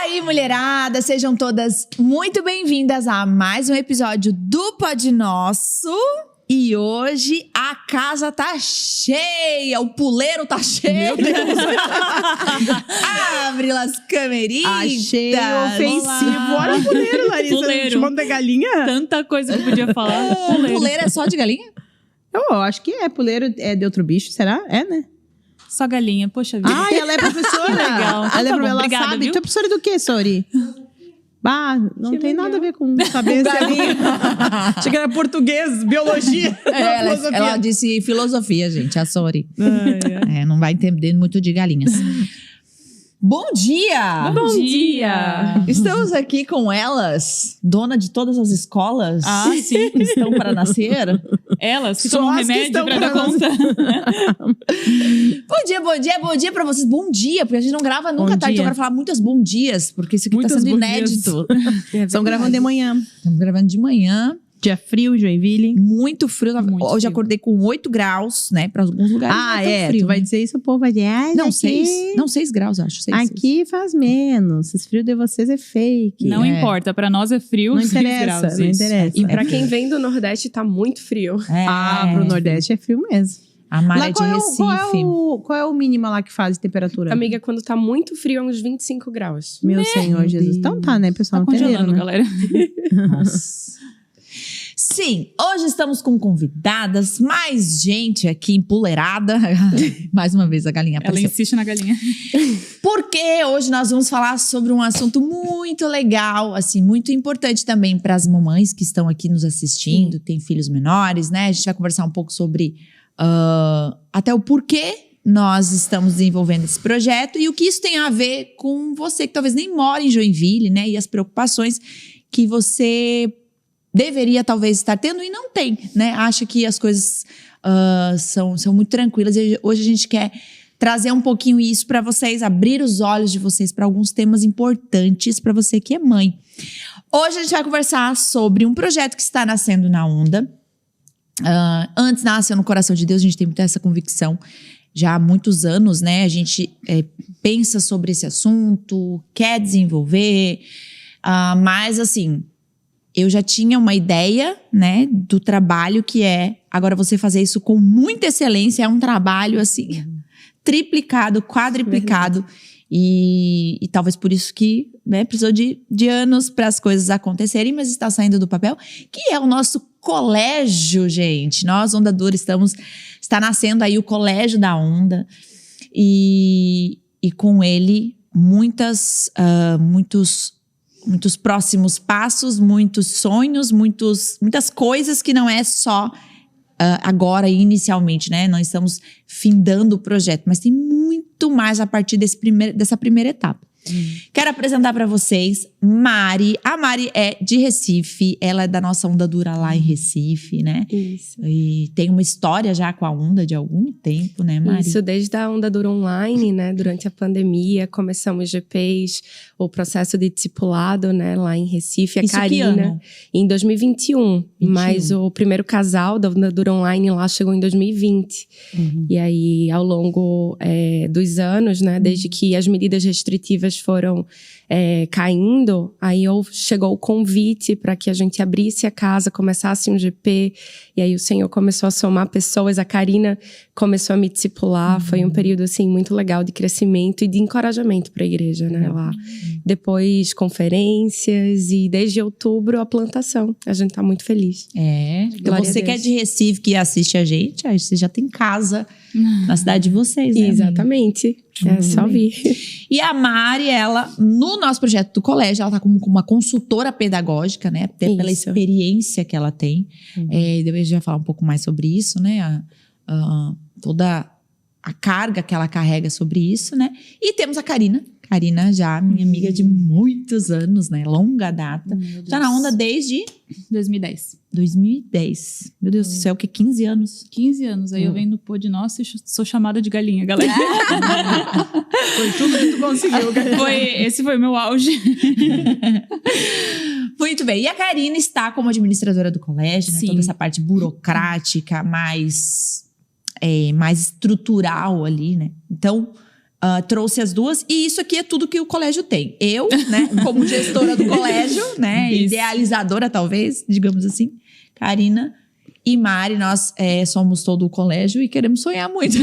aí, mulherada, sejam todas muito bem-vindas a mais um episódio do Pod Nosso. E hoje a casa tá cheia, o puleiro tá cheio. Meu Deus. Abre as cameritas. Achei ofensivo. Olha o puleiro, Larissa. Puleiro. Chamando de galinha? Tanta coisa que podia falar. Puleiro é só de galinha? Eu acho que é. Puleiro é de outro bicho, será? É, né? Só galinha, poxa vida. Ah, ela é professora. Legal. Ela, Tá bom, ela obrigada, sabe. viu? Tu é professora do quê, Sori? Bah, não Que tem legal. nada a ver com saber galinha. Achei que era português, biologia, filosofia. Ela disse filosofia, gente, a Sori. Ai, ai. Não vai entender muito de galinhas. Bom dia! Bom dia! Estamos aqui com elas, dona de todas as escolas. Ah, sim. Que estão para nascer. Elas que Só tomam as que remédio estão pra dar pra conta. Bom dia pra vocês. Bom dia, porque a gente não grava nunca Bom tarde. dia. Então eu quero falar muitos bom dias, porque isso aqui Muitos tá sendo bom dias. inédito. Estão gravando de manhã. Estamos gravando de manhã, Dia frio, Joinville. muito frio. Muito Hoje frio. acordei com 8 graus, né? Para alguns lugares não é tão frio. Tu vai né? dizer isso, o povo vai dizer. Ai, Não, aqui, 6. Não, 6 graus, acho. 6, aqui faz menos. Esse frio de vocês é fake. Não importa, pra nós é frio. Não 6 interessa, graus, não isso. interessa. E pra quem vem do Nordeste, tá muito frio. Pro Nordeste é frio mesmo. A Mara Lá, é de Recife. qual é o mínimo lá que faz de temperatura? Amiga, quando tá muito frio, é uns 25 graus. Meu Senhor Jesus. Deus. Então tá, né, pessoal? Tá No terreiro, congelando, né? galera. Nossa. Sim, hoje estamos com convidadas, mais gente aqui empoleirada. Mais uma vez a galinha Ela apareceu. insiste na galinha. Porque hoje nós vamos falar sobre um assunto muito legal, assim, muito importante também para as mamães que estão aqui nos assistindo, têm filhos menores, né? A gente vai conversar um pouco sobre até o porquê nós estamos desenvolvendo esse projeto e o que isso tem a ver com você que talvez nem mora em Joinville, né? E as preocupações que você deveria talvez estar tendo e não tem, né? Acha que as coisas são muito tranquilas e hoje a gente quer trazer um pouquinho isso para vocês, abrir os olhos de vocês para alguns temas importantes para você que é mãe. Hoje a gente vai conversar sobre um projeto que está nascendo na Onda. Antes nasceu no coração de Deus, a gente tem muita essa convicção já há muitos anos, né? A gente pensa sobre esse assunto, quer desenvolver, mas assim, eu já tinha uma ideia, né, do trabalho que agora você fazer isso com muita excelência é um trabalho assim, triplicado, quadriplicado e talvez por isso que, né, precisou de anos para as coisas acontecerem, mas está saindo do papel, que é o nosso colégio, gente. Nós, Onda Dura, está nascendo aí o Colégio da Onda e com ele muitos próximos passos, muitos sonhos, muitas coisas que não é só agora inicialmente, né? Nós estamos findando o projeto, mas tem muito mais a partir dessa primeira etapa. Quero apresentar para vocês Mari. A Mari é de Recife, ela é da nossa Onda Dura lá em Recife, né? Isso. E tem uma história já com a Onda de algum tempo, né, Mari? Isso, desde a Onda Dura Online, né? Durante a pandemia, começamos GPs, o processo de discipulado, né? Lá em Recife, a Isso que Karina. ano? Em 2021. Mas o primeiro casal da Onda Dura Online lá chegou em 2020. E aí, ao longo dos anos, né? Desde que as medidas restritivas foram caindo, aí chegou o convite para que a gente abrisse a casa, começasse um GP, e aí o Senhor começou a somar pessoas, a Karina começou a me discipular, foi um período assim muito legal de crescimento e de encorajamento para a igreja, né, lá. Depois conferências e desde outubro a plantação, a gente tá muito feliz. Então Glória você a que é Deus. de Recife, que assiste a gente, aí você já tem casa na cidade de vocês, né? Exatamente, é só vir. E a Mari, ela, no nosso projeto do colégio, ela tá como uma consultora pedagógica, né? Até pela Isso. experiência que ela tem. Depois a gente vai falar um pouco mais sobre isso, né? Toda a carga que ela carrega sobre isso, né? E temos a Karina. Karina já, minha amiga de muitos anos, né? Longa data. Tá na Onda desde 2010. 2010. Meu Deus, isso é o quê? 15 anos? 15 anos. Aí eu venho no Pod Nosso e sou chamada de galinha, galera. Foi tudo que tu conseguiu, galera. Esse foi o meu auge. Muito bem. E a Karina está como administradora do colégio, né? Sim. Toda essa parte burocrática, mais estrutural ali, né? Então, trouxe as duas. E isso aqui é tudo que o colégio tem. Eu, né, como gestora do colégio, né, idealizadora talvez, digamos assim, Karina e Mari, nós somos todo o colégio e queremos sonhar muito.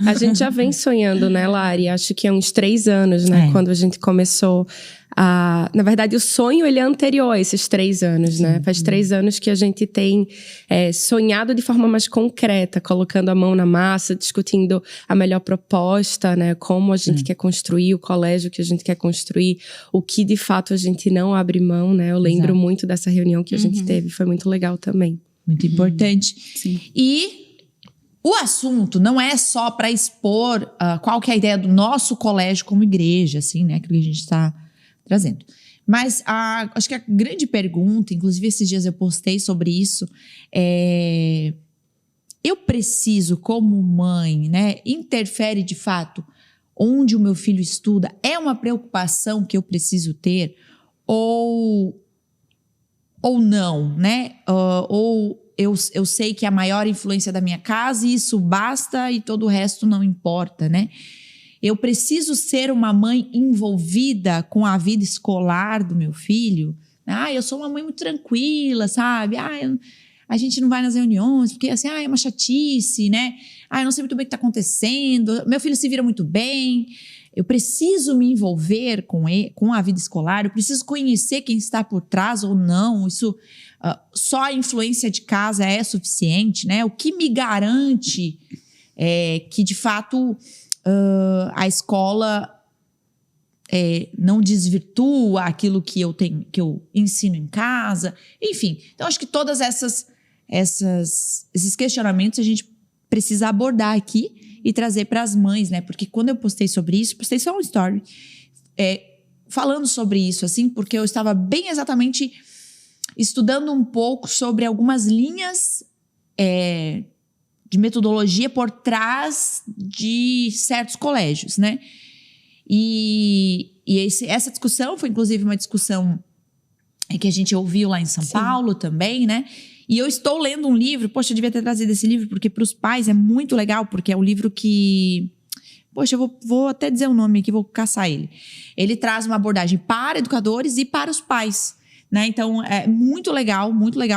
A gente já vem sonhando, né, Lari? Acho que há uns 3 anos, né? Quando a gente começou a... Na verdade, o sonho, ele é anterior a esses 3 anos, né? Faz 3 anos que a gente tem sonhado de forma mais concreta, colocando a mão na massa, discutindo a melhor proposta, né? Como a gente quer construir o colégio que a gente quer construir, o que de fato a gente não abre mão, né? Eu lembro muito dessa reunião que a gente teve, foi muito legal também. Muito importante. Sim. E o assunto não é só para expor qual que é a ideia do nosso colégio como igreja, assim, né? Aquilo que a gente está trazendo. Mas acho que a grande pergunta, inclusive esses dias eu postei sobre isso, eu preciso, como mãe, né? Interfere de fato onde o meu filho estuda? É uma preocupação que eu preciso ter? Ou não, né? Ou eu sei que é a maior influência da minha casa e isso basta e todo o resto não importa, né? Eu preciso ser uma mãe envolvida com a vida escolar do meu filho? Eu sou uma mãe muito tranquila, sabe? A gente não vai nas reuniões porque assim, é uma chatice, né? Eu não sei muito bem o que está acontecendo. Meu filho se vira muito bem. Eu preciso me envolver com a vida escolar, eu preciso conhecer quem está por trás ou não. Isso, só a influência de casa é suficiente, né? O que me garante que, de fato, a escola não desvirtua aquilo que eu ensino em casa? Enfim, então acho que todas esses questionamentos a gente precisa abordar aqui e trazer para as mães, né? Porque quando eu postei sobre isso, postei só um story falando sobre isso, assim, porque eu estava bem exatamente estudando um pouco sobre algumas linhas de metodologia por trás de certos colégios, né? E essa discussão foi, inclusive, uma discussão que a gente ouviu lá em São Paulo também, né? E eu estou lendo um livro, poxa, eu devia ter trazido esse livro, porque para os pais é muito legal, porque é um livro que... Poxa, eu vou até dizer o nome aqui, vou caçar ele. Ele traz uma abordagem para educadores e para os pais, né? Então, é muito legal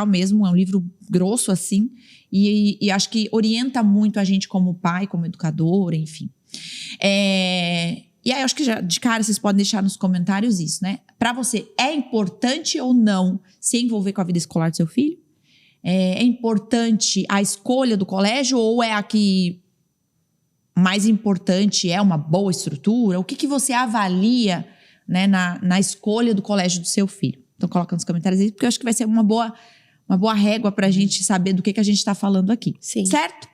mesmo, é um livro grosso, assim, e acho que orienta muito a gente como pai, como educador, enfim. E aí, acho que já, de cara, vocês podem deixar nos comentários isso, né? Para você, é importante ou não se envolver com a vida escolar do seu filho? É importante a escolha do colégio ou é a que mais importante é uma boa estrutura? O que você avalia, né, na escolha do colégio do seu filho? Então coloca nos comentários aí, porque eu acho que vai ser uma boa régua pra gente saber do que a gente está falando aqui. Sim. Certo?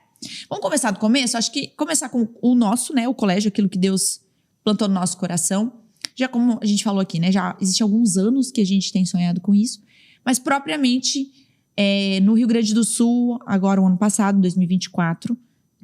Vamos começar do começo? Acho que começar com o nosso, né, o colégio, aquilo que Deus plantou no nosso coração. Já como a gente falou aqui, né, já existe alguns anos que a gente tem sonhado com isso, mas propriamente... no Rio Grande do Sul, agora o ano passado, 2024,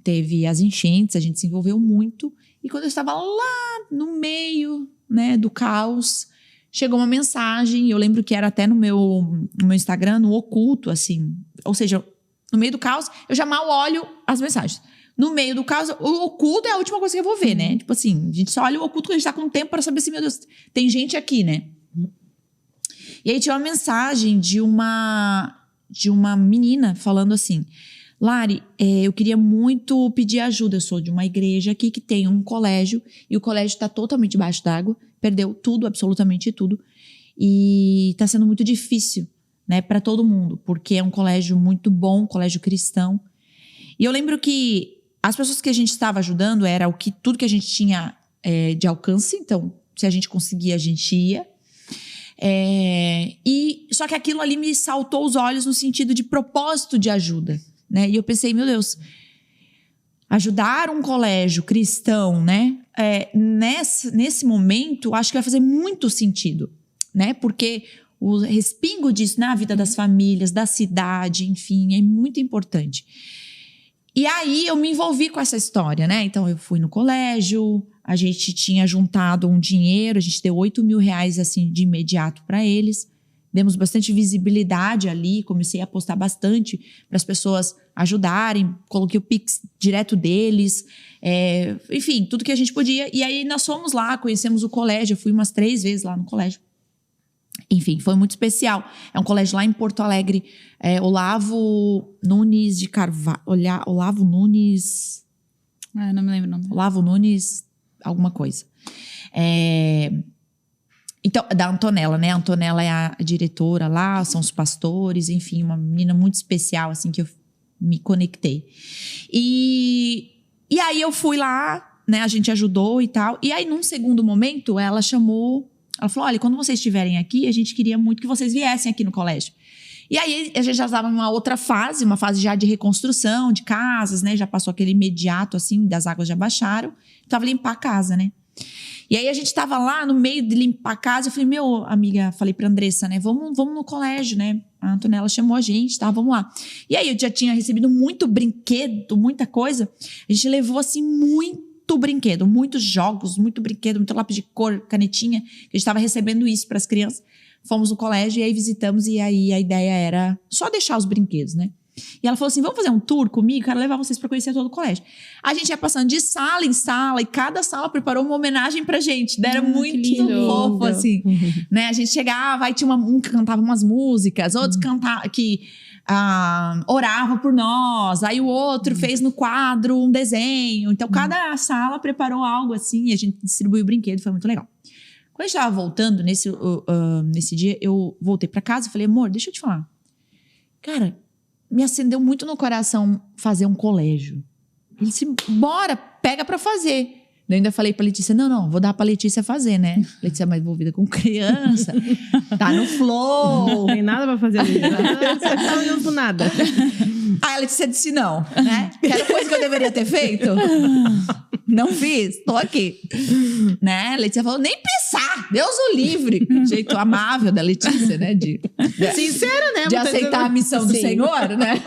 teve as enchentes, a gente se envolveu muito. E quando eu estava lá no meio, né, do caos, chegou uma mensagem, eu lembro que era até no meu Instagram, no oculto, assim. Ou seja, no meio do caos, eu já mal olho as mensagens. No meio do caos, o oculto é a última coisa que eu vou ver, né? Tipo assim, a gente só olha o oculto quando a gente tá com tempo para saber se, meu Deus, tem gente aqui, né? E aí tinha uma mensagem de uma menina falando assim: Lari, eu queria muito pedir ajuda. Eu sou de uma igreja aqui que tem um colégio e o colégio está totalmente debaixo d'água, perdeu tudo, absolutamente tudo, e está sendo muito difícil, né, para todo mundo, porque é um colégio muito bom, um colégio cristão. E eu lembro que as pessoas que a gente estava ajudando era tudo que a gente tinha de alcance, então se a gente conseguia, a gente ia. Só que aquilo ali me saltou os olhos no sentido de propósito de ajuda, né? E eu pensei, meu Deus, ajudar um colégio cristão, né? Nesse momento, acho que vai fazer muito sentido, né? Porque o respingo disso na vida das famílias, da cidade, enfim, é muito importante. E aí eu me envolvi com essa história, né? Então eu fui no colégio, a gente tinha juntado um dinheiro, a gente deu R$8.000 assim de imediato para eles. demos bastante visibilidade ali, comecei a postar bastante para as pessoas ajudarem, coloquei o Pix direto deles, enfim, tudo que a gente podia. E aí nós fomos lá, conhecemos o colégio, eu fui umas 3 vezes lá no colégio. Enfim, foi muito especial. É um colégio lá em Porto Alegre, Olavo Nunes de Carvalho, Olavo Nunes... não me lembro o nome. Olavo Nunes, alguma coisa. Então, da Antonella, né? A Antonella é a diretora lá, são os pastores, enfim, uma menina muito especial, assim, que eu me conectei. E aí eu fui lá, né? A gente ajudou e tal. E aí, num segundo momento, ela falou, olha, quando vocês estiverem aqui, a gente queria muito que vocês viessem aqui no colégio. E aí, a gente já estava numa outra fase, uma fase já de reconstrução de casas, né? Já passou aquele imediato, assim, das águas já baixaram. Tava limpar a casa, né? E aí, a gente tava lá no meio de limpar a casa. Eu falei, amiga, falei pra Andressa, né? Vamos no colégio, né? A Antonella chamou a gente, tá? Vamos lá. E aí, eu já tinha recebido muito brinquedo, muita coisa. A gente levou, assim, muito brinquedo, muitos jogos, muito brinquedo, muito lápis de cor, canetinha. A gente tava recebendo isso pras crianças. Fomos no colégio e aí visitamos. E aí, a ideia era só deixar os brinquedos, né? E ela falou assim, vamos fazer um tour comigo? Quero levar vocês pra conhecer todo o colégio. A gente ia passando de sala em sala e cada sala preparou uma homenagem pra gente. Era muito fofo, assim. Né? A gente chegava, aí tinha um que cantava umas músicas, outros cantavam, que orava por nós. Aí o outro fez no quadro um desenho. Então, cada sala preparou algo assim e a gente distribuiu o brinquedo. Foi muito legal. Quando a gente tava voltando, nesse dia, eu voltei pra casa e falei, amor, deixa eu te falar. Cara, me acendeu muito no coração fazer um colégio. Ele disse, bora, pega pra fazer. Eu ainda falei pra Letícia, não, vou dar pra Letícia fazer, né? Letícia é mais envolvida com criança, tá no flow. Não tem nada pra fazer ali. Você não tá olhando por nada. Aí a Letícia disse não, né? Que era coisa que eu deveria ter feito. Não fiz, tô aqui. Né? A Letícia falou, nem pensar, Deus o livre. Jeito amável da Letícia, né? Sincera, né? De aceitar a missão do Senhor, né?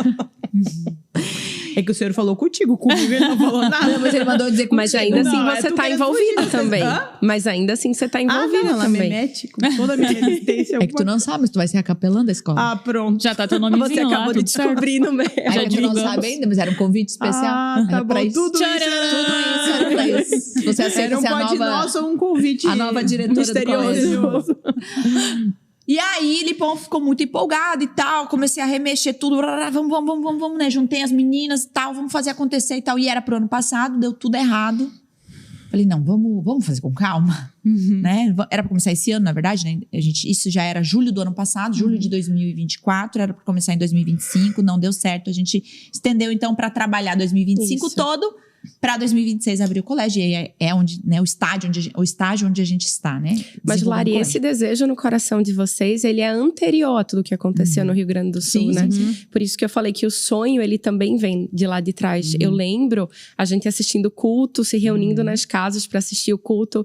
É que o senhor falou comigo ele não falou nada. Mas ele mandou dizer contigo. Mas ainda assim você tá envolvida também. Mas ainda assim você tá envolvida ela também. Me mete com toda a minha resistência. É que tu não sabe, mas tu vai ser a capelã da escola. Ah, pronto. Já tá teu nomezinho Você acabou de descobrir no meio. É que tu não sabe ainda, mas era um convite especial. Ah, tá era pra bom. isso. Tudo isso Era pra isso. Você aceita era um ser a pode nova... nosso ou um convite a nova diretora misterioso. do colégio. E aí, Lipão ficou muito empolgado e tal. Comecei a remexer tudo. Vamos, né? Juntei as meninas e tal. Vamos fazer acontecer e tal. E era pro ano passado, deu tudo errado. Falei, não, vamos fazer com calma. Né? Era pra começar esse ano, na verdade, né? Isso já era julho do ano passado, julho de 2024. Era pra começar em 2025. Não deu certo. A gente estendeu, então, pra trabalhar 2025 todo. Para 2026 abrir o colégio, e é onde, né, o estágio onde a gente está, né? Mas, Lari, esse desejo no coração de vocês, ele é anterior a tudo que acontecia no Rio Grande do Sul, né? Por isso que eu falei que o sonho, ele também vem de lá de trás. Eu lembro a gente assistindo culto, se reunindo nas casas para assistir o culto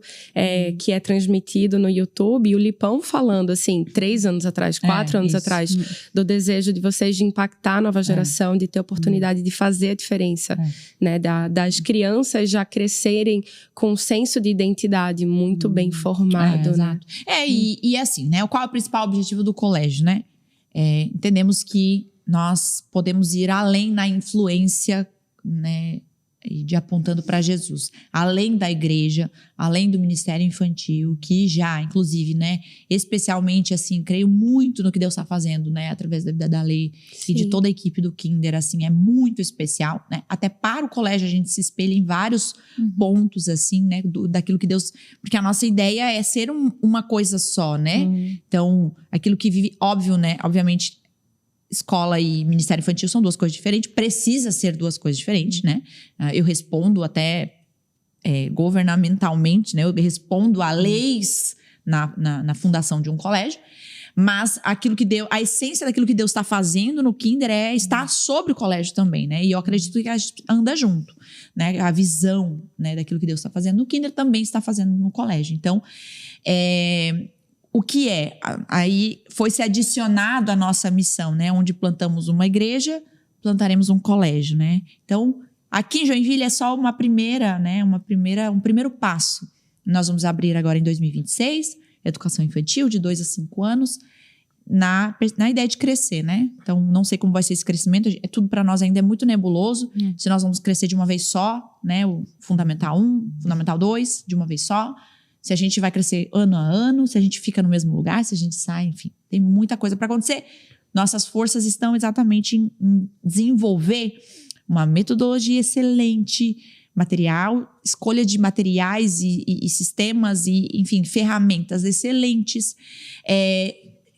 que é transmitido no YouTube, e o Lipão falando, assim, 3 anos atrás, 4 anos atrás, do desejo de vocês de impactar a nova geração, de ter oportunidade de fazer a diferença, né? Das crianças já crescerem com um senso de identidade muito bem formado, né? Exato. E assim, né? Qual é o principal objetivo do colégio, né? Entendemos que nós podemos ir além na influência, né? De apontando para Jesus, além da igreja, além do ministério infantil, que já, inclusive, né, especialmente, assim, creio muito no que Deus está fazendo, né, através da vida da Lei e de toda a equipe do Kinder, assim, é muito especial, né, até para o colégio a gente se espelha em vários pontos, assim, né, daquilo que Deus, porque a nossa ideia é ser uma coisa só, né, então, aquilo que vive, óbvio, né, obviamente, escola e ministério infantil são 2 coisas diferentes, precisa ser 2 coisas diferentes, né? Eu respondo até governamentalmente, né? Eu respondo a leis na fundação de um colégio, mas a essência daquilo que Deus está fazendo no Kinder é estar sobre o colégio também, né? E eu acredito que a gente anda junto, né? A visão, né, daquilo que Deus está fazendo no Kinder também está fazendo no colégio. Então, o que é? Aí foi se adicionado à nossa missão, né? Onde plantamos uma igreja, plantaremos um colégio, né? Então, aqui em Joinville é só um primeiro passo. Nós vamos abrir agora em 2026, educação infantil de 2 a 5 anos. na ideia de crescer, né? Então, não sei como vai ser esse crescimento. Tudo para nós ainda é muito nebuloso. Se nós vamos crescer de uma vez só, né? O Fundamental 1, Fundamental 2, de uma vez só. Se a gente vai crescer ano a ano, se a gente fica no mesmo lugar, se a gente sai, enfim. Tem muita coisa para acontecer. Nossas forças estão exatamente em desenvolver uma metodologia excelente, material, escolha de materiais e sistemas e, enfim, ferramentas excelentes.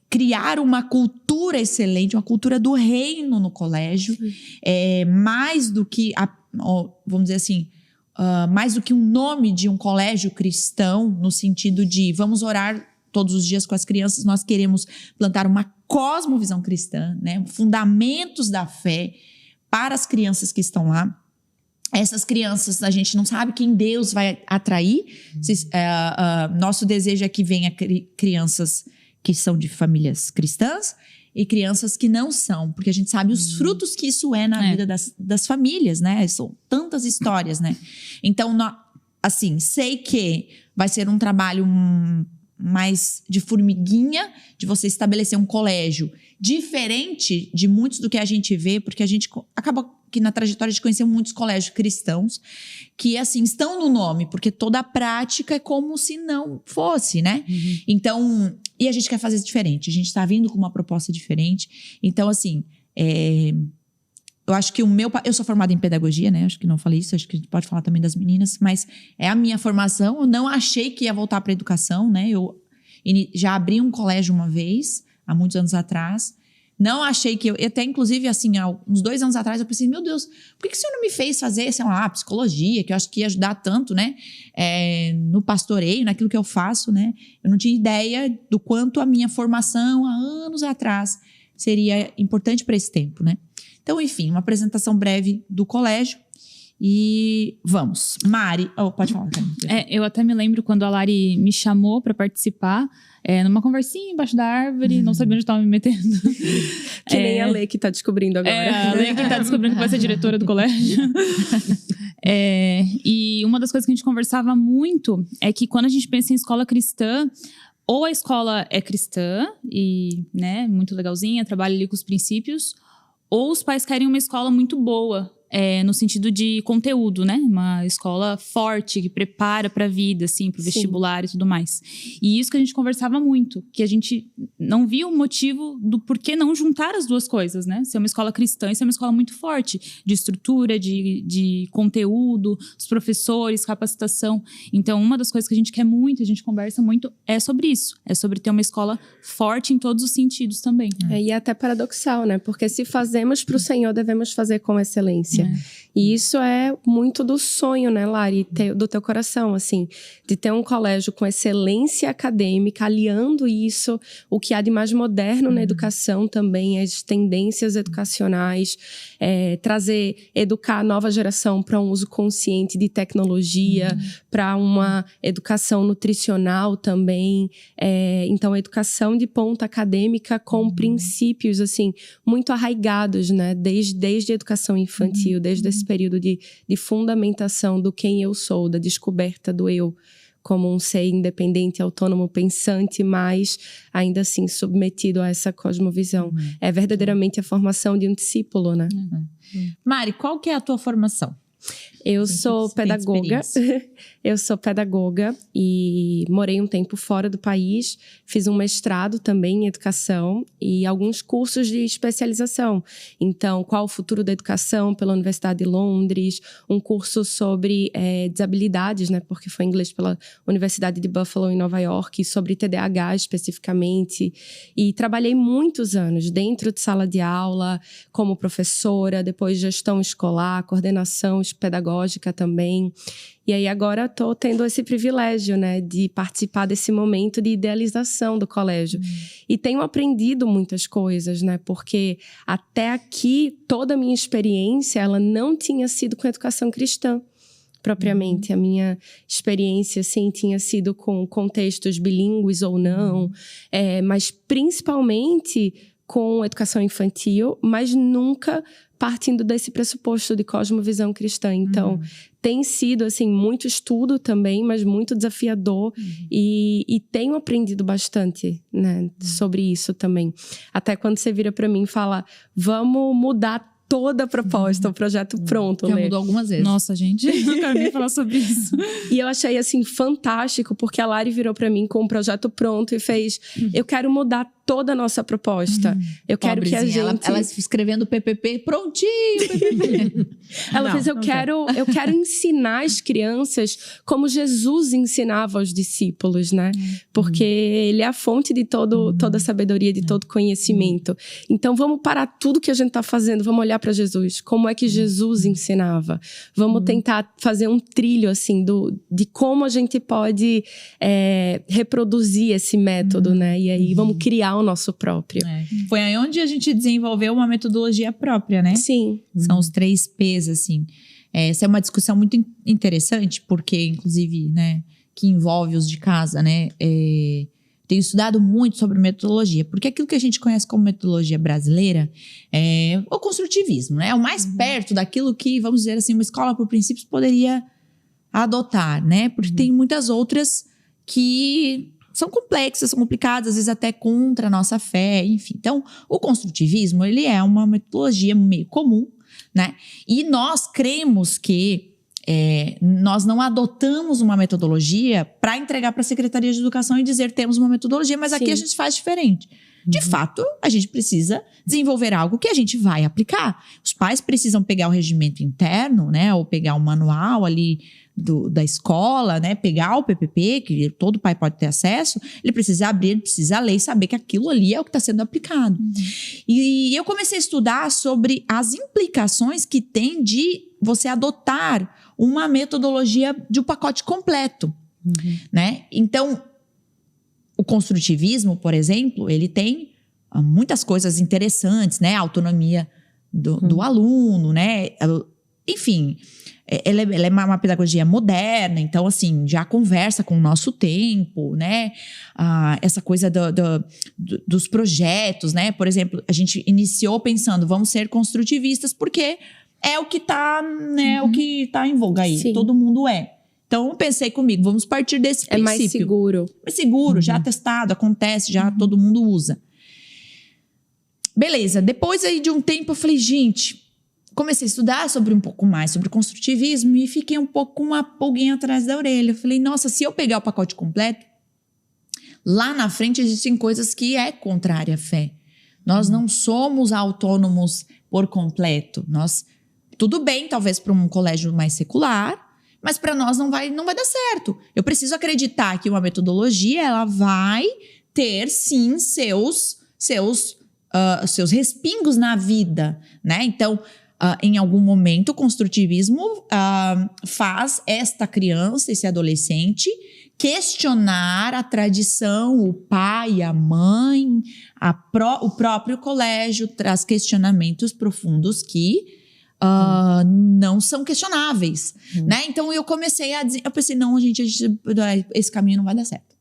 Criar uma cultura excelente, uma cultura do reino no colégio, mais do que, vamos dizer assim, mais do que um nome de um colégio cristão, no sentido de vamos orar todos os dias com as crianças, nós queremos plantar uma cosmovisão cristã, né? Fundamentos da fé para as crianças que estão lá. Essas crianças, a gente não sabe quem Deus vai atrair. Nosso desejo é que venha crianças que são de famílias cristãs e crianças que não são, porque a gente sabe os frutos que isso é na vida das famílias, né? São tantas histórias, né? Então, assim, sei que vai ser um trabalho mais de formiguinha, de você estabelecer um colégio diferente de muitos do que a gente vê, porque a gente acaba que na trajetória de conhecer muitos colégios cristãos que, assim, estão no nome, porque toda a prática é como se não fosse, né? Então, e a gente quer fazer diferente. A gente está vindo com uma proposta diferente. Então, assim, eu acho que eu sou formada em pedagogia, né? Acho que não falei isso, acho que a gente pode falar também das meninas, mas é a minha formação. Eu não achei que ia voltar para a educação, né? Eu já abri um colégio uma vez, há muitos anos atrás. Não achei que até inclusive, assim, há uns 2 anos atrás, eu pensei, meu Deus, por que o senhor não me fez fazer, sei lá, psicologia, que eu acho que ia ajudar tanto, né? No pastoreio, naquilo que eu faço, né? Eu não tinha ideia do quanto a minha formação, há anos atrás, seria importante para esse tempo, né? Então, enfim, uma apresentação breve do colégio. E vamos. Mari, pode falar. Eu até me lembro quando a Lari me chamou para participar, numa conversinha embaixo da árvore, não sabia onde estava me metendo. Que nem a Lê que tá descobrindo agora. A Lê que tá descobrindo que vai ser diretora do colégio. E uma das coisas que a gente conversava muito é que quando a gente pensa em escola cristã, ou a escola é cristã e, né, muito legalzinha, trabalha ali com os princípios, ou os pais querem uma escola muito boa, no sentido de conteúdo, né? Uma escola forte, que prepara para a vida, assim, para o vestibular e tudo mais. E isso que a gente conversava muito, que a gente não via o motivo do porquê não juntar as duas coisas, né? Ser uma escola cristã e ser uma escola muito forte, de estrutura, de conteúdo, dos professores, capacitação. Então, uma das coisas que a gente quer muito, a gente conversa muito, é sobre isso. É sobre ter uma escola forte em todos os sentidos também. E é até paradoxal, né? Porque se fazemos para o Senhor, devemos fazer com excelência. E isso é muito do sonho, né, Lari, do teu coração, assim, de ter um colégio com excelência acadêmica, aliando isso, o que há de mais moderno na educação também, as tendências educacionais, educar a nova geração para um uso consciente de tecnologia, para uma educação nutricional também. Então, a educação de ponta acadêmica com princípios, assim, muito arraigados, né, desde a educação infantil, desde esse período de fundamentação do quem eu sou, da descoberta do eu como um ser independente, autônomo, pensante, mas ainda assim submetido a essa cosmovisão. É verdadeiramente a formação de um discípulo, né? Mari, qual que é a tua formação? Eu sou pedagoga. Eu sou pedagoga e morei um tempo fora do país. Fiz um mestrado também em educação e alguns cursos de especialização. Então, qual o futuro da educação pela Universidade de Londres, um curso sobre desabilidades, né, porque foi em inglês pela Universidade de Buffalo em Nova York, sobre TDAH especificamente. E trabalhei muitos anos dentro de sala de aula, como professora, depois gestão escolar, coordenação pedagógica também. E aí agora estou tendo esse privilégio, né, de participar desse momento de idealização do colégio. E tenho aprendido muitas coisas, né, porque até aqui toda a minha experiência ela não tinha sido com educação cristã propriamente. A minha experiência, assim, tinha sido com contextos bilíngues ou não, mas principalmente com educação infantil, mas nunca partindo desse pressuposto de cosmovisão cristã. Então, tem sido, assim, muito estudo também, mas muito desafiador. E tenho aprendido bastante, né, sobre isso também. Até quando você vira para mim e fala, vamos mudar toda a proposta, o projeto pronto. Já mudou algumas vezes. Nossa, gente, não quero nem falar sobre isso. E eu achei, assim, fantástico, porque a Lari virou pra mim com o projeto pronto e fez, eu quero mudar toda a nossa proposta. Eu quero que a gente... Ela escrevendo PPP, prontinho, PPP. Ela fez, eu quero ensinar as crianças como Jesus ensinava aos discípulos, né? Porque ele é a fonte de toda a sabedoria, de todo conhecimento. Então, vamos parar tudo que a gente tá fazendo, vamos olhar para Jesus. Como é que Jesus ensinava? Vamos tentar fazer um trilho, assim, de como a gente pode reproduzir esse método, né? E aí, vamos criar o nosso próprio. Foi aí onde a gente desenvolveu uma metodologia própria, né? Sim. São os 3 P's, assim. Essa é uma discussão muito interessante, porque, inclusive, né, que envolve os de casa, né? Tenho estudado muito sobre metodologia, porque aquilo que a gente conhece como metodologia brasileira é o construtivismo, né? É o mais perto daquilo que, vamos dizer assim, uma escola por princípios poderia adotar, né? Porque tem muitas outras que são complexas, são complicadas, às vezes até contra a nossa fé, enfim. Então, o construtivismo, ele é uma metodologia meio comum, né? E nós cremos que nós não adotamos uma metodologia para entregar para a Secretaria de Educação e dizer temos uma metodologia, mas aqui a gente faz diferente. De fato, a gente precisa desenvolver algo que a gente vai aplicar. Os pais precisam pegar o regimento interno, né? Ou pegar o manual ali da escola, né? Pegar o PPP, que todo pai pode ter acesso. Ele precisa abrir, ele precisa ler e saber que aquilo ali é o que está sendo aplicado. E eu comecei a estudar sobre as implicações que tem de você adotar uma metodologia de um pacote completo, né? Então, o construtivismo, por exemplo, ele tem muitas coisas interessantes, né? A autonomia do aluno, né? Enfim, ela é uma pedagogia moderna, então, assim, já conversa com o nosso tempo, né? Essa coisa dos projetos, né? Por exemplo, a gente iniciou pensando, vamos ser construtivistas, porque é o que tá, né? O que tá em voga aí. Sim. Todo mundo é. Então, eu pensei comigo, vamos partir desse princípio. É mais seguro. Mais seguro, já testado, acontece, já todo mundo usa. Beleza, depois aí de um tempo eu falei, gente, comecei a estudar um pouco mais sobre construtivismo e fiquei um pouco com uma pulguinha atrás da orelha. Eu falei, nossa, se eu pegar o pacote completo, lá na frente existem coisas que é contrária à fé. Nós não somos autônomos por completo. Tudo bem, talvez para um colégio mais secular, mas para nós não vai dar certo. Eu preciso acreditar que uma metodologia ela vai ter, sim, seus respingos na vida, né? Então, em algum momento, o construtivismo faz esta criança, esse adolescente, questionar a tradição, o pai, a mãe, o próprio colégio traz questionamentos profundos que não são questionáveis, né? Então eu pensei, não, gente, esse caminho não vai dar certo.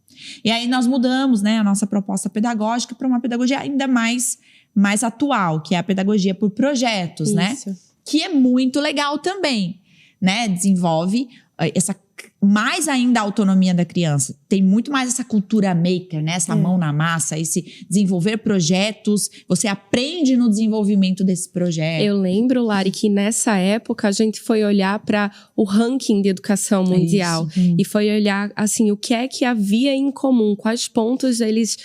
E aí nós mudamos, né, a nossa proposta pedagógica para uma pedagogia ainda mais atual, que é a pedagogia por projetos, né? Que é muito legal também, né? Desenvolve mais ainda a autonomia da criança. Tem muito mais essa cultura maker, né? Essa mão na massa, esse desenvolver projetos. Você aprende no desenvolvimento desse projeto. Eu lembro, Lari, que nessa época a gente foi olhar para o ranking de educação mundial. E foi olhar, assim, o que é que havia em comum. Quais pontos eles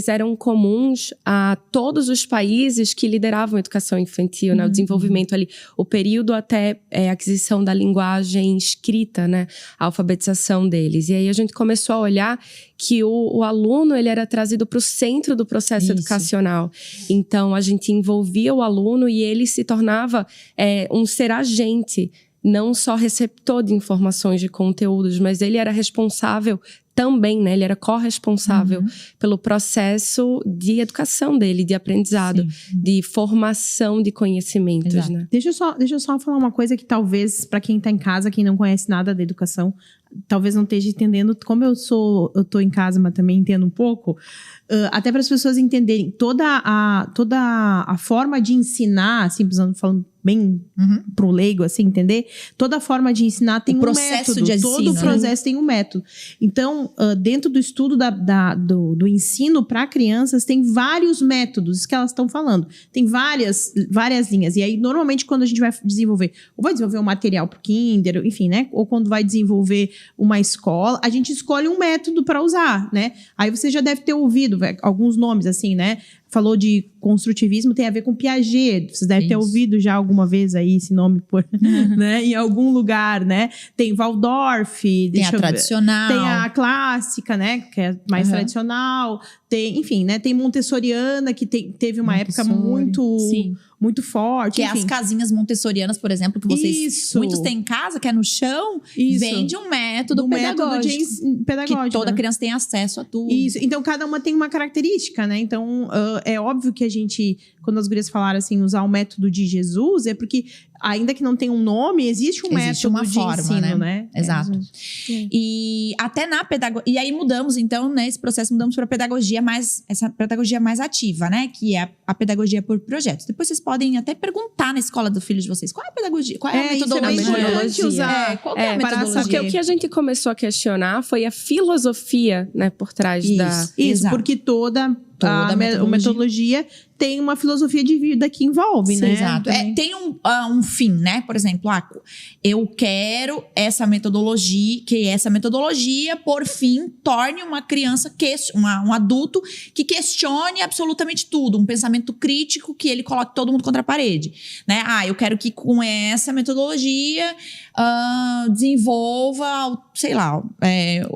eram comuns a todos os países que lideravam a educação infantil, né? O desenvolvimento ali. O período até a aquisição da linguagem escrita, né? A alfabetização deles. E aí a gente começou a olhar que o aluno ele era trazido para o centro do processo educacional. Então, a gente envolvia o aluno e ele se tornava um ser agente, não só receptor de informações, de conteúdos, mas ele era responsável também, né? Ele era corresponsável pelo processo de educação dele, de aprendizado, de formação de conhecimentos, né? Deixa eu só falar uma coisa que talvez, para quem tá em casa, quem não conhece nada da educação, talvez não esteja entendendo. Como eu tô em casa, mas também entendo um pouco. Até para as pessoas entenderem toda a forma de ensinar, assim, falando bem pro leigo, assim, entender? Toda a forma de ensinar tem um método. Todo o processo tem um método. Então, dentro do estudo do ensino para crianças, tem vários métodos, isso que elas estão falando. Tem várias linhas. E aí, normalmente, quando a gente vai desenvolver, ou vai desenvolver um material pro Kinder, enfim, né? Ou quando vai desenvolver uma escola, a gente escolhe um método para usar, né? Aí você já deve ter ouvido alguns nomes, assim, né? Falou de construtivismo, tem a ver com Piaget. Vocês devem ter ouvido já alguma vez aí esse nome né? Em algum lugar, né? Tem Waldorf. Tem a tradicional. Tem a clássica, né? Que é mais tradicional. Tem, enfim, né? Tem Montessoriana, que teve uma época muito forte. Que enfim. é as casinhas montessorianas, por exemplo, que vocês muitos têm em casa, que é no chão, vem de um método pedagógico. Que toda criança tem acesso a tudo. Isso. Então, cada uma tem uma característica, né? Então, é óbvio que a gente, quando as gurias falaram assim, usar o método de Jesus, é porque, ainda que não tenha um nome, existe um método uma de forma, ensino, né? Exato. E até na pedagogia... E aí mudamos, então, nesse processo, mudamos para essa pedagogia mais ativa, né? Que é a pedagogia por projetos. Depois vocês podem até perguntar na escola do filho de vocês, qual é a pedagogia? Qual é a metodologia? Isso é bem importante usar. Qual é a metodologia? Porque o que a gente começou a questionar foi a filosofia, né? Por trás Isso, porque toda a metodologia tem uma filosofia de vida que envolve, né? Exato. Tem um fim, né? Por exemplo, eu quero essa metodologia, que essa metodologia, por fim, torne uma criança, um adulto que questione absolutamente tudo. Um pensamento crítico que ele coloque todo mundo contra a parede, né? Eu quero que com essa metodologia desenvolva, sei lá,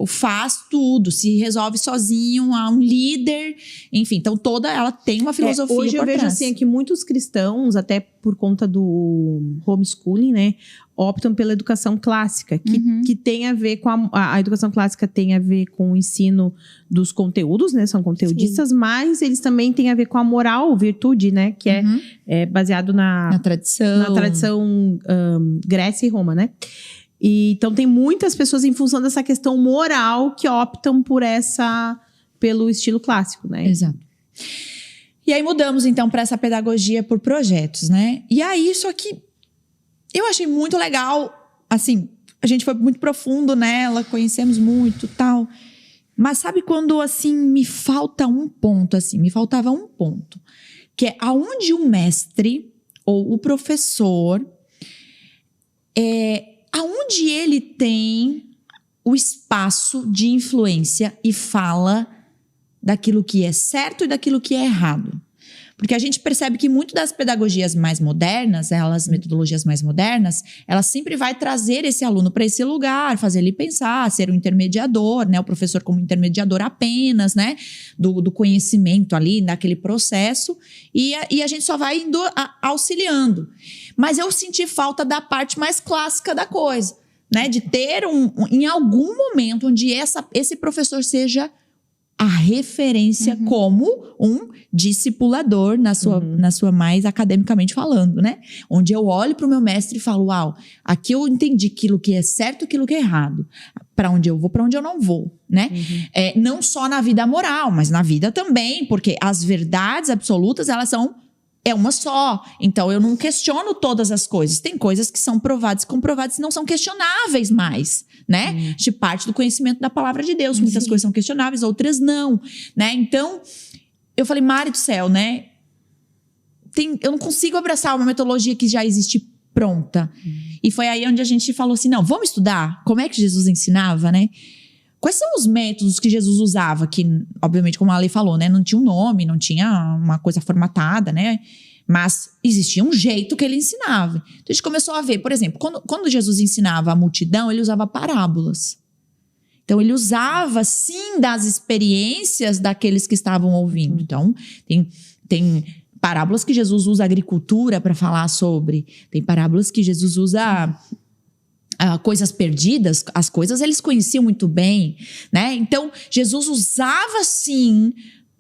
faz tudo, se resolve sozinho, um líder, enfim. Então, ela tem uma filosofia hoje eu vejo assim, que muitos cristãos, até por conta do homeschooling, né, optam pela educação clássica, que tem a ver com a educação clássica tem a ver com o ensino dos conteúdos, né, são conteudistas, mas eles também têm a ver com a moral, virtude, né, que é baseado na tradição Grécia e Roma, né. E, então tem muitas pessoas em função dessa questão moral que optam pelo estilo clássico, né. Exato. E aí mudamos, então, para essa pedagogia por projetos, né? E aí, isso aqui, eu achei muito legal. Assim, a gente foi muito profundo nela, conhecemos muito, tal. Mas sabe quando, assim, me faltava um ponto. Que é aonde o mestre ou o professor, aonde ele tem o espaço de influência e fala daquilo que é certo e daquilo que é errado. Porque a gente percebe que muito das pedagogias mais modernas, as metodologias mais modernas, elas sempre vai trazer esse aluno para esse lugar, fazer ele pensar, ser um intermediador, né? O professor como intermediador apenas, né? Do conhecimento ali, naquele processo. E a gente só vai indo auxiliando. Mas eu senti falta da parte mais clássica da coisa, né? De ter em algum momento onde esse professor seja a referência como um discipulador na sua mais academicamente falando, né? Onde eu olho para o meu mestre e falo, aqui eu entendi aquilo que é certo, aquilo que é errado. Para onde eu vou, para onde eu não vou, né? Não só na vida moral, mas na vida também, porque as verdades absolutas, elas são uma só. Então, eu não questiono todas as coisas. Tem coisas que são provadas e comprovadas e não são questionáveis mais, né? De parte do conhecimento da palavra de Deus. Muitas coisas são questionáveis, outras não, né? Então, eu falei, Mari do céu, né? Eu não consigo abraçar uma metodologia que já existe pronta. E foi aí onde a gente falou assim, não, vamos estudar como é que Jesus ensinava, né? Quais são os métodos que Jesus usava? Que, obviamente, como a Lei falou, né? Não tinha um nome, não tinha uma coisa formatada, né? Mas existia um jeito que ele ensinava. Então, a gente começou a ver, por exemplo, quando Jesus ensinava a multidão, ele usava parábolas. Então, ele usava, sim, das experiências daqueles que estavam ouvindo. Então, tem parábolas que Jesus usa a agricultura para falar sobre. Tem parábolas que Jesus usa coisas perdidas, as coisas eles conheciam muito bem, né? Então, Jesus usava, sim,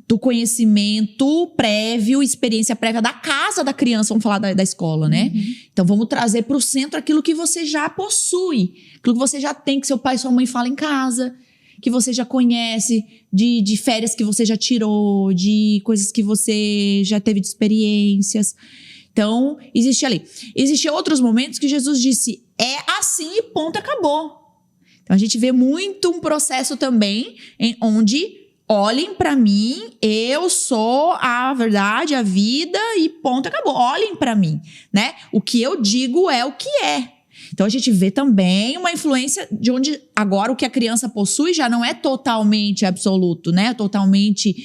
do conhecimento prévio, experiência prévia da casa da criança, vamos falar da escola, né? Então, vamos trazer para o centro aquilo que você já possui, aquilo que você já tem, que seu pai e sua mãe falam em casa, que você já conhece, de férias que você já tirou, de coisas que você já teve de experiências. Então, existe ali. Existiam outros momentos que Jesus disse, é assim e ponto, acabou. Então, a gente vê muito um processo também onde olhem para mim, eu sou a verdade, a vida e ponto, acabou. Olhem para mim, né? O que eu digo é o que é. Então, a gente vê também uma influência de onde agora o que a criança possui já não é totalmente absoluto, né? Totalmente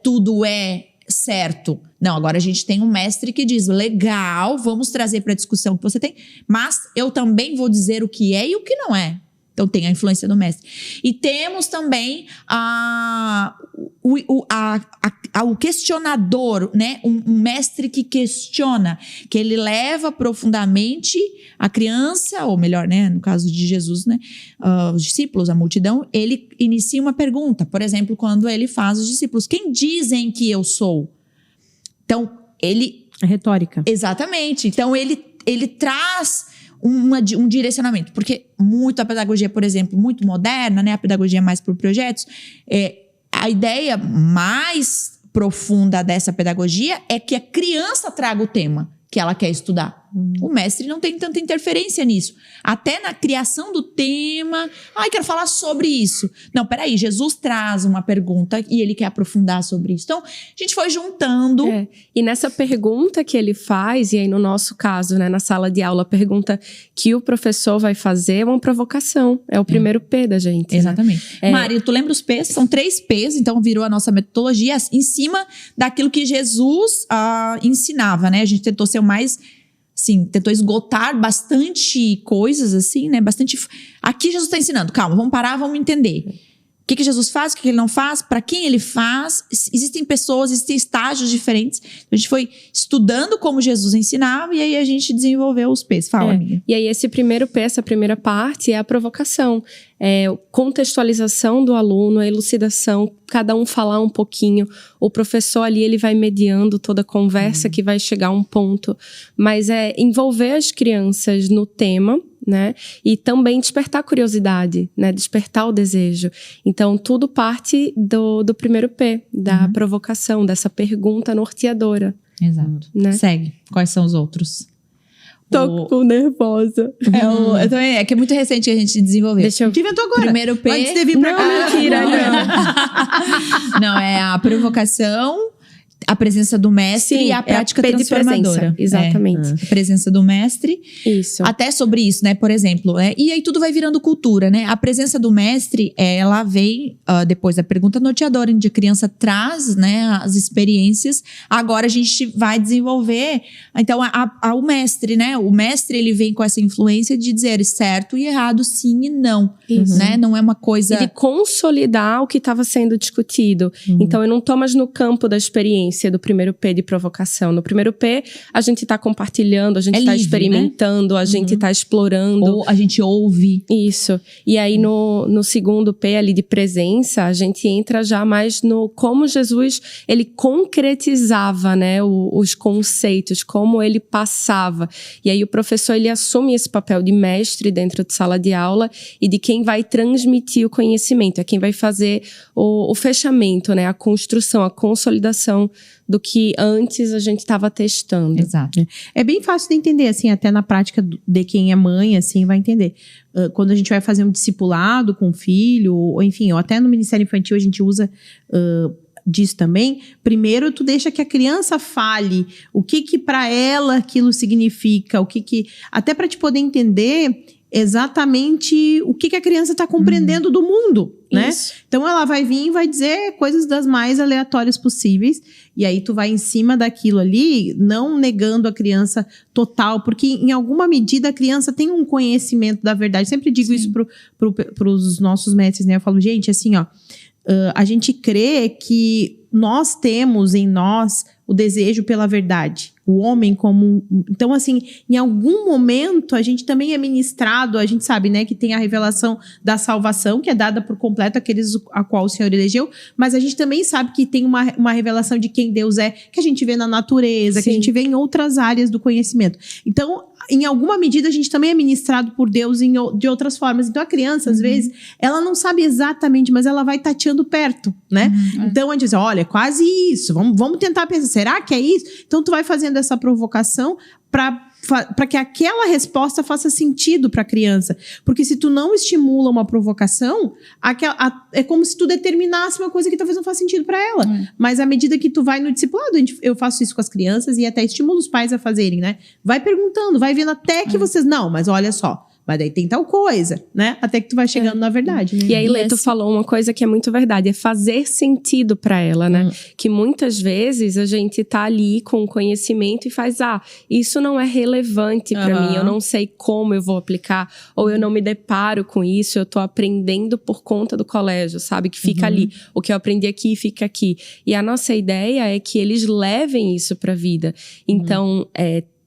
tudo é certo. Não, agora a gente tem um mestre que diz, legal, vamos trazer para a discussão que você tem, mas eu também vou dizer o que é e o que não é. Então tem a influência do mestre. E temos também o questionador, né? Um mestre que questiona, que ele leva profundamente a criança, ou melhor, né? No caso de Jesus, né? Os discípulos, a multidão, ele inicia uma pergunta. Por exemplo, quando ele faz os discípulos, quem dizem que eu sou? Então, ele... A retórica. Exatamente. Então, ele traz um direcionamento. Porque muito a pedagogia, por exemplo, muito moderna, né? A pedagogia mais por projetos, a ideia mais profunda dessa pedagogia é que a criança traga o tema que ela quer estudar. O mestre não tem tanta interferência nisso. Até na criação do tema. Quero falar sobre isso. Não, peraí, Jesus traz uma pergunta e ele quer aprofundar sobre isso. Então, a gente foi juntando. E nessa pergunta que ele faz, e aí no nosso caso, né, na sala de aula, a pergunta que o professor vai fazer é uma provocação. É o primeiro P da gente. Exatamente. Né? Mari, tu lembra os P's? São 3 P's, então virou a nossa metodologia em cima daquilo que Jesus ensinava, né? A gente tentou ser o mais... Sim, tentou esgotar bastante coisas, assim, né? Bastante... Aqui Jesus está ensinando. Calma, vamos parar, vamos entender. O que Jesus faz, o que ele não faz, para quem ele faz. Existem pessoas, existem estágios diferentes. A gente foi estudando como Jesus ensinava e aí a gente desenvolveu os P's. Fala, amiga. E aí esse primeiro P, essa primeira parte é a provocação. Contextualização do aluno, a elucidação, cada um falar um pouquinho. O professor ali, ele vai mediando toda a conversa que vai chegar a um ponto. Mas é envolver as crianças no tema, né? E também despertar a curiosidade, né? Despertar o desejo. Então, tudo parte do primeiro P, da provocação, dessa pergunta norteadora. Exato. Né? Segue. Quais são os outros? Tô nervosa. É que é muito recente que a gente desenvolveu. Deixa eu... Tu inventou agora. Primeiro P... Antes de vir pra cá. Mentira, não, é a provocação, a presença do mestre. Sim, e a prática transformadora. Exatamente. A presença do mestre. Isso. Até sobre isso, né? Por exemplo, e aí tudo vai virando cultura, né? A presença do mestre, ela vem depois da pergunta norteadora, onde a criança traz, né, as experiências. Agora a gente vai desenvolver, então, o mestre, né? O mestre, ele vem com essa influência de dizer certo e errado, sim e não. Isso. Né? Não é uma coisa... Ele consolidar o que estava sendo discutido. Então, eu não tô mais no campo da experiência do primeiro P de provocação. No primeiro P, a gente está compartilhando, a gente está experimentando, né? A gente está explorando. Ou a gente ouve. Isso. E aí, no segundo P ali de presença, a gente entra já mais no como Jesus, ele concretizava, né, os conceitos, como ele passava. E aí, o professor, ele assume esse papel de mestre dentro de sala de aula e de quem vai transmitir o conhecimento, é quem vai fazer o fechamento, né, a construção, a consolidação do que antes a gente estava testando. Exato. É bem fácil de entender, assim, até na prática de quem é mãe, assim, vai entender. Quando a gente vai fazer um discipulado com o filho, ou enfim, ou até no Ministério Infantil a gente usa disso também. Primeiro, tu deixa que a criança fale o que para ela aquilo significa, até para te poder entender exatamente o que a criança está compreendendo do mundo, né? Isso. Então ela vai vir e vai dizer coisas das mais aleatórias possíveis, e aí tu vai em cima daquilo ali, não negando a criança total, porque em alguma medida a criança tem um conhecimento da verdade. Eu sempre digo isso pros nossos mestres, né? Eu falo, gente, assim, ó, a gente crê que nós temos em nós o desejo pela verdade. O homem como... Então, assim, em algum momento, a gente também é ministrado, a gente sabe, né, que tem a revelação da salvação, que é dada por completo àqueles a qual o Senhor elegeu, mas a gente também sabe que tem uma revelação de quem Deus é, que a gente vê na natureza, que a gente vê em outras áreas do conhecimento. Então, em alguma medida, a gente também é ministrado por Deus de outras formas. Então, a criança, às vezes, ela não sabe exatamente, mas ela vai tateando perto, né? Então, a gente diz, olha, é quase isso, vamos tentar pensar, será que é isso? Então, tu vai fazendo essa provocação para que aquela resposta faça sentido para a criança. Porque se tu não estimula uma provocação, é como se tu determinasse uma coisa que talvez não faça sentido para ela. Mas à medida que tu vai no discipulado, eu faço isso com as crianças e até estimulo os pais a fazerem, né? Vai perguntando, vai vendo até que vocês... Não, mas olha só. Mas daí tem tal coisa, né? Até que tu vai chegando na verdade, né? E aí, Lê, tu falou uma coisa que é muito verdade. É fazer sentido pra ela, né? Que muitas vezes a gente tá ali com conhecimento e faz... isso não é relevante pra mim. Eu não sei como eu vou aplicar. Ou eu não me deparo com isso. Eu tô aprendendo por conta do colégio, sabe? Que fica ali. O que eu aprendi aqui, fica aqui. E a nossa ideia é que eles levem isso pra vida. Então,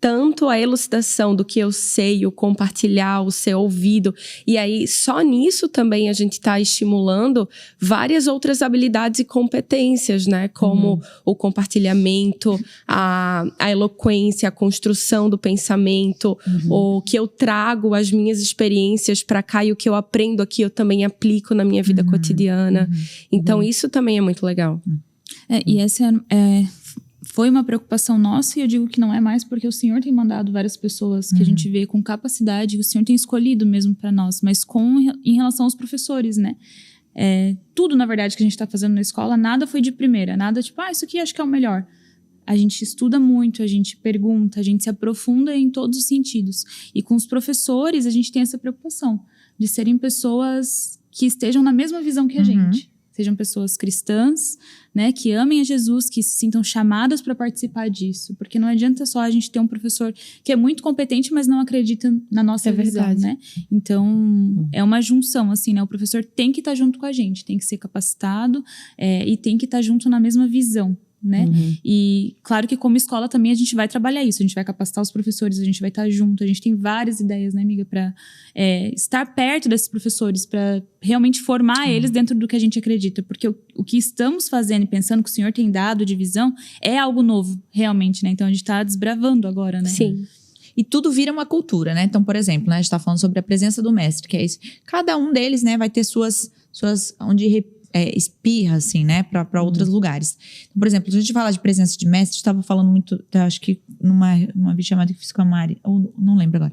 tanto a elucidação do que eu sei, o compartilhar, o ser ouvido. E aí, só nisso também a gente está estimulando várias outras habilidades e competências, né? Como o compartilhamento, a eloquência, a construção do pensamento, o que eu trago as minhas experiências para cá e o que eu aprendo aqui eu também aplico na minha vida cotidiana. Então, isso também é muito legal. E essa foi uma preocupação nossa, e eu digo que não é mais porque o Senhor tem mandado várias pessoas que a gente vê com capacidade, que o Senhor tem escolhido mesmo para nós, mas em relação aos professores, né? Tudo, na verdade, que a gente tá fazendo na escola, nada foi de primeira, nada tipo, isso aqui acho que é o melhor. A gente estuda muito, a gente pergunta, a gente se aprofunda em todos os sentidos. E com os professores, a gente tem essa preocupação de serem pessoas que estejam na mesma visão que a gente. Sejam pessoas cristãs, né, que amem a Jesus, que se sintam chamadas para participar disso. Porque não adianta só a gente ter um professor que é muito competente, mas não acredita na nossa visão, né? Então, é uma junção, assim, né? O professor tem que estar junto com a gente, tem que ser capacitado e tem que estar junto na mesma visão, né? E claro que como escola também a gente vai trabalhar isso, a gente vai capacitar os professores, a gente vai estar junto, a gente tem várias ideias, né, amiga, para estar perto desses professores, para realmente formar eles dentro do que a gente acredita, porque o que estamos fazendo e pensando que o Senhor tem dado de visão é algo novo, realmente, né? Então a gente está desbravando agora, né? Sim. E tudo vira uma cultura, né? Então, por exemplo, né, a gente tá falando sobre a presença do mestre, que é isso. Cada um deles, né, vai ter suas onde espirra, assim, né, para outros lugares. Então, por exemplo, se a gente falar de presença de mestre, estava falando muito, acho que numa videochamada que fiz com a Mari, ou não lembro agora,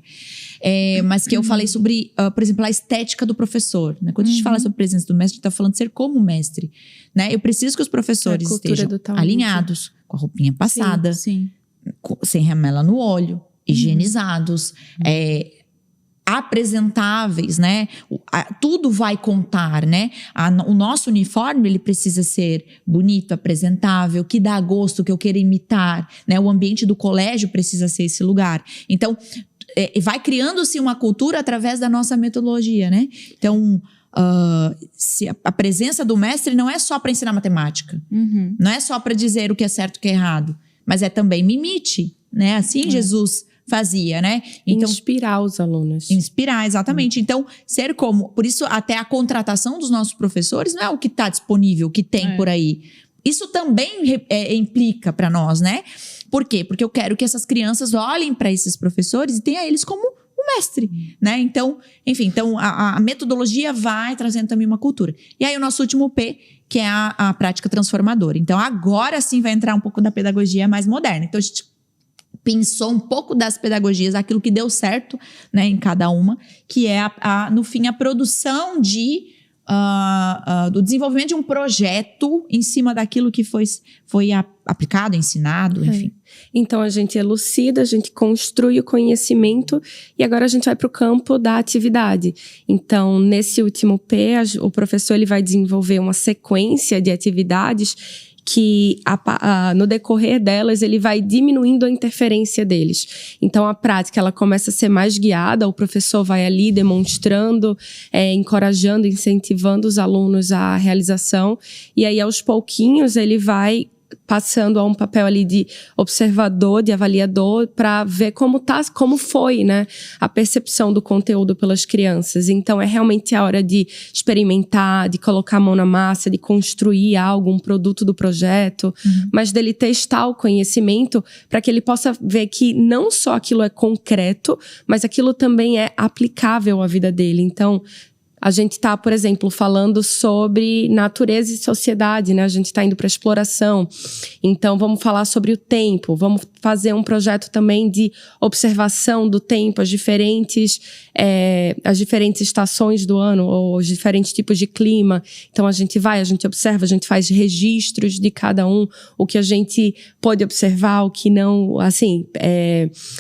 mas que eu falei sobre, por exemplo, a estética do professor, né? Quando a gente fala sobre a presença do mestre, a gente tá falando de ser como mestre, né? Eu preciso que os professores estejam alinhados, com a roupinha passada, sem remela no olho, higienizados, apresentáveis, né? Tudo vai contar, né? O nosso uniforme, ele precisa ser bonito, apresentável, que dá gosto, que eu queira imitar, né? O ambiente do colégio precisa ser esse lugar. Então, vai criando-se uma cultura através da nossa metodologia, né? Então, se a presença do mestre não é só para ensinar matemática, não é só para dizer o que é certo e o que é errado, mas é também me imite, né? Assim Jesus fazia, né? Então, inspirar os alunos. Inspirar, exatamente. Então, ser como... Por isso, até a contratação dos nossos professores não é o que está disponível, o que tem por aí. Isso também implica para nós, né? Por quê? Porque eu quero que essas crianças olhem para esses professores e tenham eles como o mestre, né? Então, enfim, a metodologia vai trazendo também uma cultura. E aí, o nosso último P, que é a prática transformadora. Então, agora sim vai entrar um pouco da pedagogia mais moderna. Então, a gente pensou um pouco das pedagogias, aquilo que deu certo, né, em cada uma, que é, no fim, a produção do desenvolvimento de um projeto em cima daquilo que foi aplicado, ensinado, enfim. Então, a gente elucida, a gente construi o conhecimento e agora a gente vai para o campo da atividade. Então, nesse último P, o professor ele vai desenvolver uma sequência de atividades que no decorrer delas ele vai diminuindo a interferência deles. Então a prática ela começa a ser mais guiada, o professor vai ali demonstrando, encorajando, incentivando os alunos à realização e aí aos pouquinhos ele vai passando a um papel ali de observador, de avaliador, para ver como foi, né, a percepção do conteúdo pelas crianças. Então, é realmente a hora de experimentar, de colocar a mão na massa, de construir algo, um produto do projeto, mas dele testar o conhecimento para que ele possa ver que não só aquilo é concreto, mas aquilo também é aplicável à vida dele. Então, a gente está, por exemplo, falando sobre natureza e sociedade, né? A gente está indo para exploração. Então, vamos falar sobre o tempo. Vamos fazer um projeto também de observação do tempo, as diferentes estações do ano, ou os diferentes tipos de clima. Então, a gente observa, a gente faz registros de cada um, o que a gente pode observar, o que não, assim,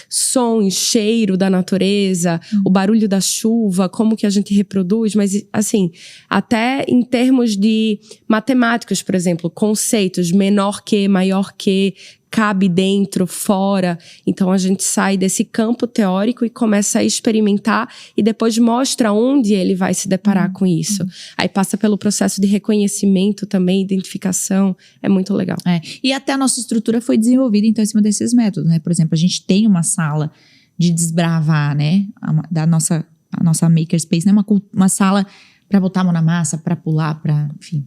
som, cheiro da natureza, o barulho da chuva, como que a gente reproduz. Mas, assim, até em termos de matemáticos, por exemplo, conceitos, menor que, maior que, cabe dentro, fora. Então, a gente sai desse campo teórico e começa a experimentar e depois mostra onde ele vai se deparar com isso. Aí passa pelo processo de reconhecimento também, identificação. É muito legal. E até a nossa estrutura foi desenvolvida, então, em cima desses métodos, né? Por exemplo, a gente tem uma sala de desbravar, né? A nossa makerspace, né? Uma sala para botar a mão na massa, para pular, enfim.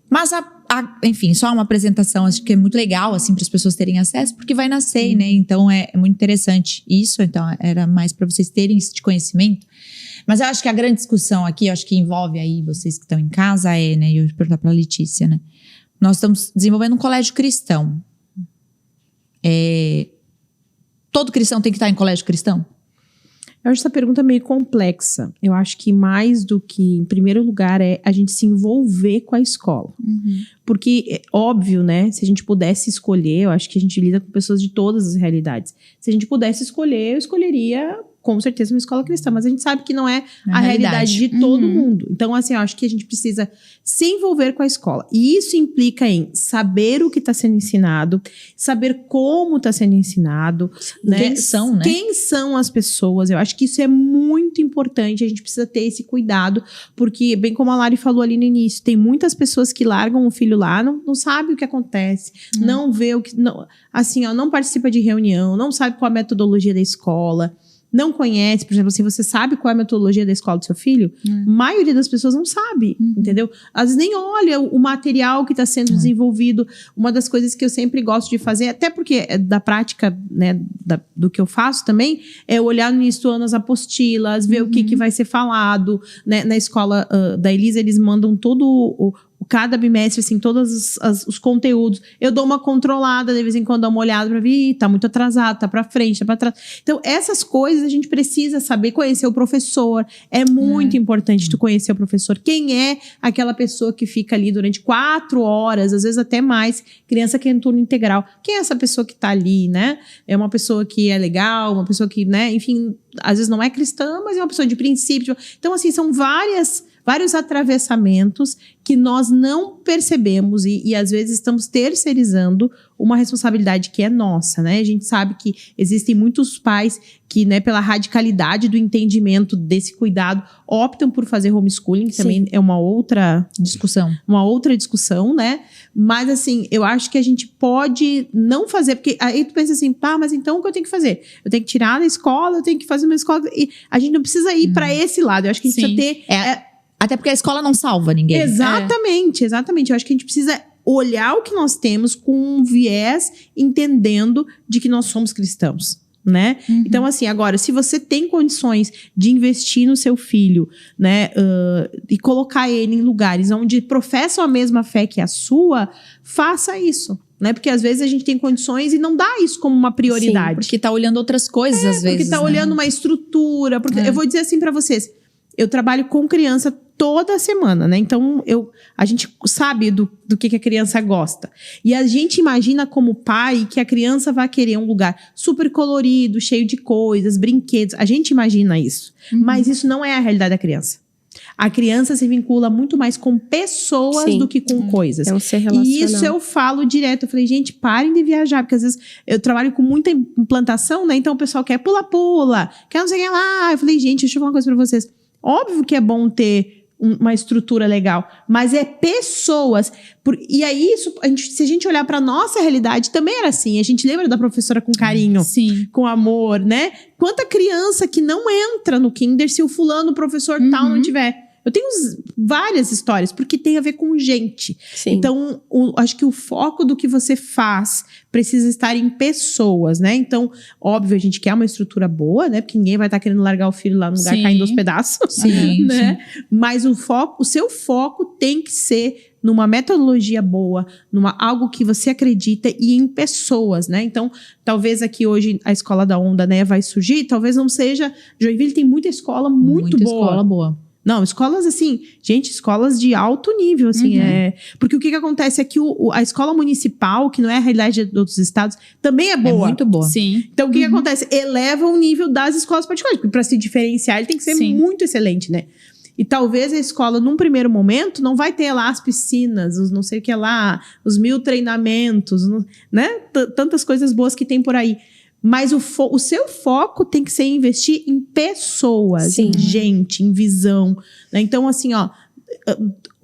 Mas, enfim, só uma apresentação, acho que é muito legal, assim, para as pessoas terem acesso, porque vai nascer, né? Então, é muito interessante isso. Então, era mais para vocês terem esse conhecimento. Mas eu acho que a grande discussão aqui, eu acho que envolve aí vocês que estão em casa, né? E eu vou perguntar para a Letícia, né? Nós estamos desenvolvendo um colégio cristão. Todo cristão tem que estar em colégio cristão? Eu acho essa pergunta meio complexa. Eu acho que mais do que, em primeiro lugar, é a gente se envolver com a escola. Porque, é óbvio, né? Se a gente pudesse escolher, eu acho que a gente lida com pessoas de todas as realidades. Se a gente pudesse escolher, eu escolheria, com certeza, uma escola cristã. Mas a gente sabe que não é a realidade de todo mundo. Então, assim, eu acho que a gente precisa se envolver com a escola. E isso implica em saber o que está sendo ensinado, saber como está sendo ensinado. Né? Quem são, né? Quem são as pessoas. Eu acho que isso é muito importante. A gente precisa ter esse cuidado. Porque, bem como a Lari falou ali no início, tem muitas pessoas que largam o filho lá, não sabe o que acontece, não vê o que... Não, assim, ó, não participa de reunião, não sabe qual a metodologia da escola, não conhece, por exemplo, se você sabe qual é a metodologia da escola do seu filho, a maioria das pessoas não sabe, entendeu? Às vezes nem olha o material que está sendo desenvolvido. Uma das coisas que eu sempre gosto de fazer, até porque é da prática, né, do que eu faço também, é olhar no início do ano as apostilas, ver o que vai ser falado, né? Na escola da Elisa, eles mandam todo cada bimestre, assim, todos os conteúdos. Eu dou uma controlada, de vez em quando dou uma olhada pra ver, tá muito atrasado, tá pra frente, tá pra trás. Então, essas coisas a gente precisa saber, conhecer o professor. É muito importante tu conhecer o professor. Quem é aquela pessoa que fica ali durante 4 horas, às vezes até mais, criança que é em turno integral. Quem é essa pessoa que tá ali, né? É uma pessoa que é legal, uma pessoa que, né, enfim, às vezes não é cristã, mas é uma pessoa de princípio. Então, assim, são vários atravessamentos que nós não percebemos e às vezes estamos terceirizando uma responsabilidade que é nossa, né? A gente sabe que existem muitos pais que, né, pela radicalidade do entendimento desse cuidado, optam por fazer homeschooling, que também é uma outra discussão, né? Mas, assim, eu acho que a gente pode não fazer, porque aí tu pensa assim, mas então o que eu tenho que fazer? Eu tenho que tirar da escola, eu tenho que fazer uma escola, e a gente não precisa ir para esse lado. Eu acho que a gente precisa ter... Até porque a escola não salva ninguém. Exatamente. Eu acho que a gente precisa olhar o que nós temos com um viés, entendendo de que nós somos cristãos, né? Então, assim, agora, se você tem condições de investir no seu filho, né, e colocar ele em lugares onde professam a mesma fé que a sua, faça isso. Né? Porque às vezes a gente tem condições e não dá isso como uma prioridade. Sim, porque tá olhando outras coisas às vezes. Porque tá olhando uma estrutura. Porque eu vou dizer assim pra vocês, eu trabalho com criança toda semana, né? Então, a gente sabe do que a criança gosta. E a gente imagina como pai que a criança vai querer um lugar super colorido, cheio de coisas, brinquedos. A gente imagina isso. Mas isso não é a realidade da criança. A criança se vincula muito mais com pessoas do que com coisas. É um ser relacional. E isso eu falo direto. Eu falei, gente, parem de viajar. Porque às vezes eu trabalho com muita implantação, né? Então o pessoal quer pula-pula, quer não sei o que lá. Eu falei, gente, deixa eu falar uma coisa pra vocês. Óbvio que é bom ter uma estrutura legal, mas é pessoas. E aí, se a gente olhar para nossa realidade, também era assim. A gente lembra da professora com carinho, Sim. com amor, né? Quanta criança que não entra no kinder se o fulano, o professor tal, não tiver. Eu tenho várias histórias, porque tem a ver com gente. Sim. Então, acho que o foco do que você faz precisa estar em pessoas, né? Então, óbvio, a gente quer uma estrutura boa, né? Porque ninguém vai estar querendo largar o filho lá no lugar caindo aos pedaços. Sim, né? Mas o seu foco tem que ser numa metodologia boa, algo que você acredita e em pessoas, né? Então, talvez aqui hoje a Escola da Onda, né, vai surgir, talvez não seja... Joinville tem muita escola muito boa. Muita escola boa. Não, escolas assim, gente, escolas de alto nível, assim, porque o que acontece é que a escola municipal, que não é a realidade de outros estados, também é boa. É muito boa. Sim. Então, o que acontece? Eleva o nível das escolas particulares, porque para se diferenciar, ele tem que ser muito excelente, né? E talvez a escola, num primeiro momento, não vai ter lá as piscinas, os não sei o que lá, os 1000 treinamentos, né? Tantas coisas boas que tem por aí. Mas o seu foco tem que ser investir em pessoas, em gente, em visão. Né? Então, assim,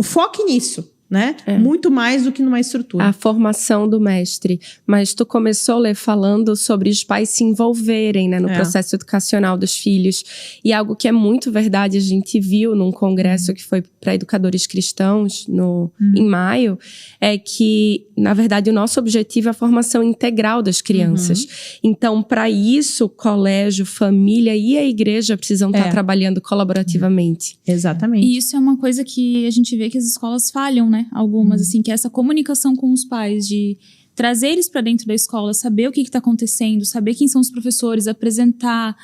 foque nisso. Né? Muito mais do que numa estrutura. A formação do mestre. Mas tu começou, Lê, falando sobre os pais se envolverem, né, no processo educacional dos filhos. E algo que é muito verdade, a gente viu num congresso que foi para educadores cristãos em maio, é que, na verdade, o nosso objetivo é a formação integral das crianças. Então, para isso, o colégio, família e a igreja precisam estar trabalhando colaborativamente. Exatamente. E isso é uma coisa que a gente vê que as escolas falham, né? Algumas, assim, que é essa comunicação com os pais, de trazer eles para dentro da escola, saber o que está acontecendo, saber quem são os professores, apresentar.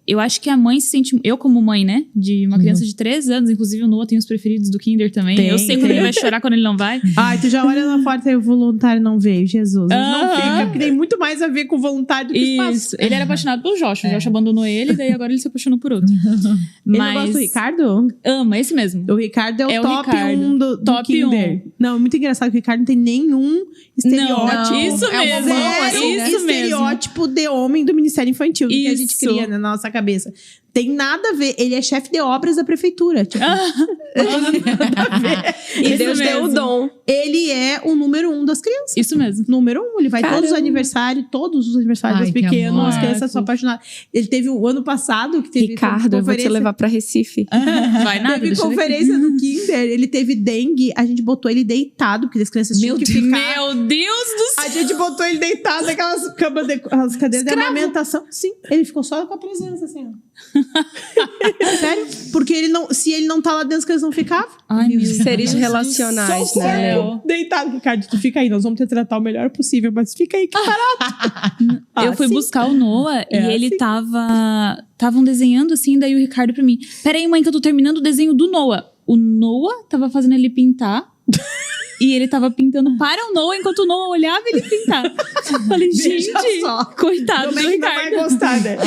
Eu acho que a mãe se sente... Eu, como mãe, né? De uma criança de 3 anos, inclusive o Noah tem os preferidos do Kinder também. Eu sei quando ele vai chorar, quando ele não vai. Ai, tu já olha na porta e o voluntário não veio, Jesus. Não fica, porque tem muito mais a ver com o voluntário do que espaço. Isso. Ele era apaixonado pelo Josh. O Josh abandonou ele, daí agora ele se apaixonou por outro. Ele não gosta do Ricardo? Ama, esse mesmo. O Ricardo é o top Ricardo. 1 do Top Kinder. Não, é muito engraçado que o Ricardo não tem nenhum estereótipo. Não, isso é um mesmo. bobão, assim, né? Isso Estereótipo de homem do Ministério Infantil, que a gente Isso. cria na nossa cabeça. Tem nada a ver. Ele é chefe de obras da prefeitura. Tipo, nada a ver. E Deus deu o dom. Ele é o número 1 das crianças. Isso mesmo. Número 1. Ele vai todos os aniversários Ai, dos que pequenos. amor. As crianças são apaixonadas. Ele teve o ano passado que teve Ricardo, eu vou te levar para Recife. Vai nada, Teve deixa ele conferência do Kinder, ele teve dengue, a gente botou ele deitado, porque as crianças tinham que ficar. Meu Deus do céu! A gente botou ele deitado naquelas as cadeiras de amamentação. Sim, ele ficou só com a presença, assim, ó. Sério? Porque se ele não tá lá dentro, as crianças não ficavam. Ai, meu Deus. Seres relacionais, Só o né? corpo deitado. Ricardo, tu fica aí, nós vamos te tratar o melhor possível, mas fica aí que parado. Eu fui sim. buscar o Noah e ele assim. estavam desenhando assim, daí o Ricardo pra mim, peraí mãe que eu tô terminando o desenho do Noah. O Noah tava fazendo ele pintar e ele tava pintando para o Noah, enquanto o Noah olhava ele pintar. Falei, gente, só. coitado do Como é que não vai Ricardo. gostar, né?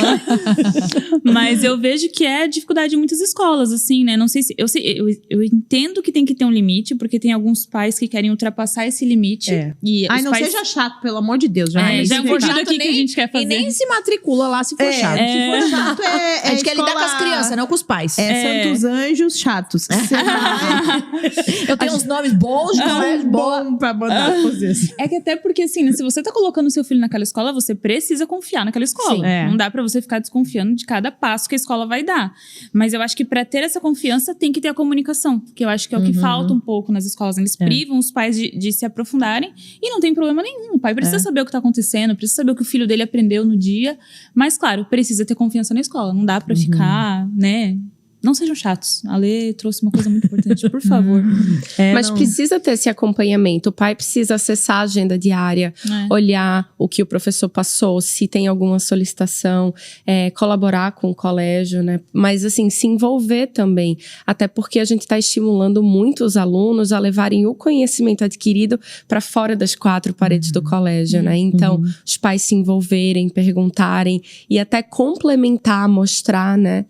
Mas eu vejo que é dificuldade de muitas escolas, assim, né? Não sei se... Eu entendo que tem que ter um limite, porque tem alguns pais que querem ultrapassar esse limite. E Ai, os não pais... seja chato, pelo amor de Deus. Já já é um pouquinho chato aqui que a gente quer fazer. E nem se matricula lá se for chato. Se for chato, A gente quer lidar com as crianças, não com os pais. Santos Anjos chatos. Você vai... Eu tenho uns nomes bons de colégio boa. bom pra mandar vocês. É que até porque, assim, né, se você tá colocando seu filho naquela escola, você precisa confiar naquela escola. Sim, é. Não dá pra você ficar desconfiando de cada passo que a escola vai dar. Mas eu acho que pra ter essa confiança, tem que ter a comunicação. Que eu acho que é o que falta um pouco nas escolas. Eles privam os pais de se aprofundarem e não tem problema nenhum. O pai precisa saber o que tá acontecendo, precisa saber o que o filho dele aprendeu no dia. Mas, claro, precisa ter confiança na escola. Não dá pra ficar, né... Não sejam chatos. A Lê trouxe uma coisa muito importante, por favor. Mas precisa ter esse acompanhamento. O pai precisa acessar a agenda diária, olhar o que o professor passou, se tem alguma solicitação, colaborar com o colégio, né? Mas, assim, se envolver também. Até porque a gente está estimulando muito os alunos a levarem o conhecimento adquirido para fora das 4 paredes do colégio, né? Então, os pais se envolverem, perguntarem e até complementar, mostrar, né?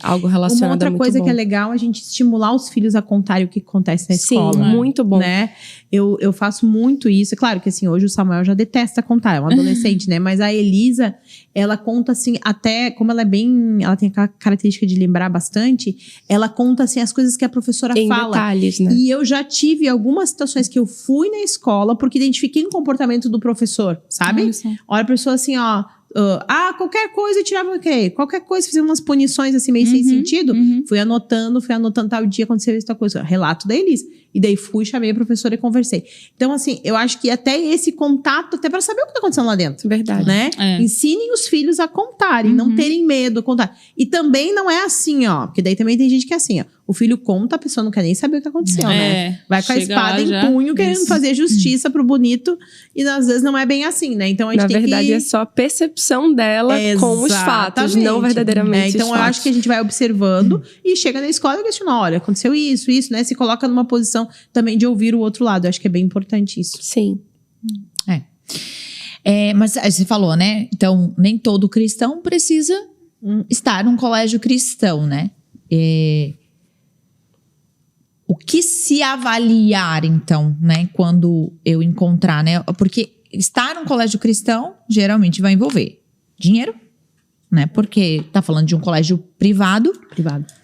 algo relacionado Uma outra a muito coisa bom. que é legal é a gente estimular os filhos a contarem o que acontece na escola. Sim, muito bom. Né? Eu faço muito isso. É claro que assim, hoje o Samuel já detesta contar, é um adolescente, né? Mas a Elisa, ela conta assim, até como ela tem a característica de lembrar bastante, ela conta assim as coisas que a professora Em fala. detalhes, né? E eu já tive algumas situações que eu fui na escola porque identifiquei um comportamento do professor, sabe? Olha só. Olha a pessoa assim, ó. Qualquer coisa eu tirava o quê? Qualquer coisa, fazia umas punições assim meio sem sentido. Fui anotando tal dia aconteceu isso, tal coisa. Relato da Elisa. E daí fui, chamei a professora e conversei. Então, assim, eu acho que até esse contato, até pra saber o que tá acontecendo lá dentro. Verdade. Né? É. Ensinem os filhos a contarem, não terem medo de contar. E também não é assim, ó. Porque daí também tem gente que é assim, ó. O filho conta, a pessoa não quer nem saber o que aconteceu, né? Vai com a Chega espada lá em já. punho, querendo Isso. fazer justiça pro bonito. E às vezes não é bem assim, né? Então a gente Na tem verdade, que... é só a percepção dela com os fatos, não verdadeiramente Então os eu fatos. acho que a gente vai observando e chega na escola e questiona, olha, aconteceu isso, né? Se coloca numa posição também de ouvir o outro lado. Eu acho que é bem importante isso. Sim. Mas você falou, né? Então, nem todo cristão precisa estar num colégio cristão, né? O que se avaliar, então, né? Quando eu encontrar, né? Porque estar num colégio cristão, geralmente vai envolver dinheiro, né? Porque tá falando de um colégio privado.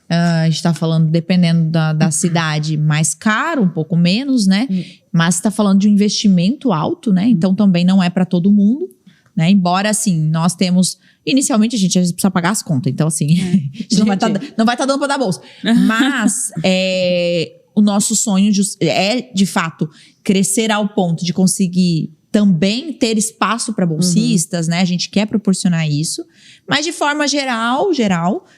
A gente tá falando, dependendo da cidade, mais caro, um pouco menos, né? Mas tá falando de um investimento alto, né? Então também não é para todo mundo, né? Embora, assim, nós temos... Inicialmente, a gente às vezes precisa pagar as contas. Então, assim, a gente não vai estar dando para dar bolsa. Mas o nosso sonho é, de fato, crescer ao ponto de conseguir também ter espaço para bolsistas, né? A gente quer proporcionar isso. Mas, de forma geral,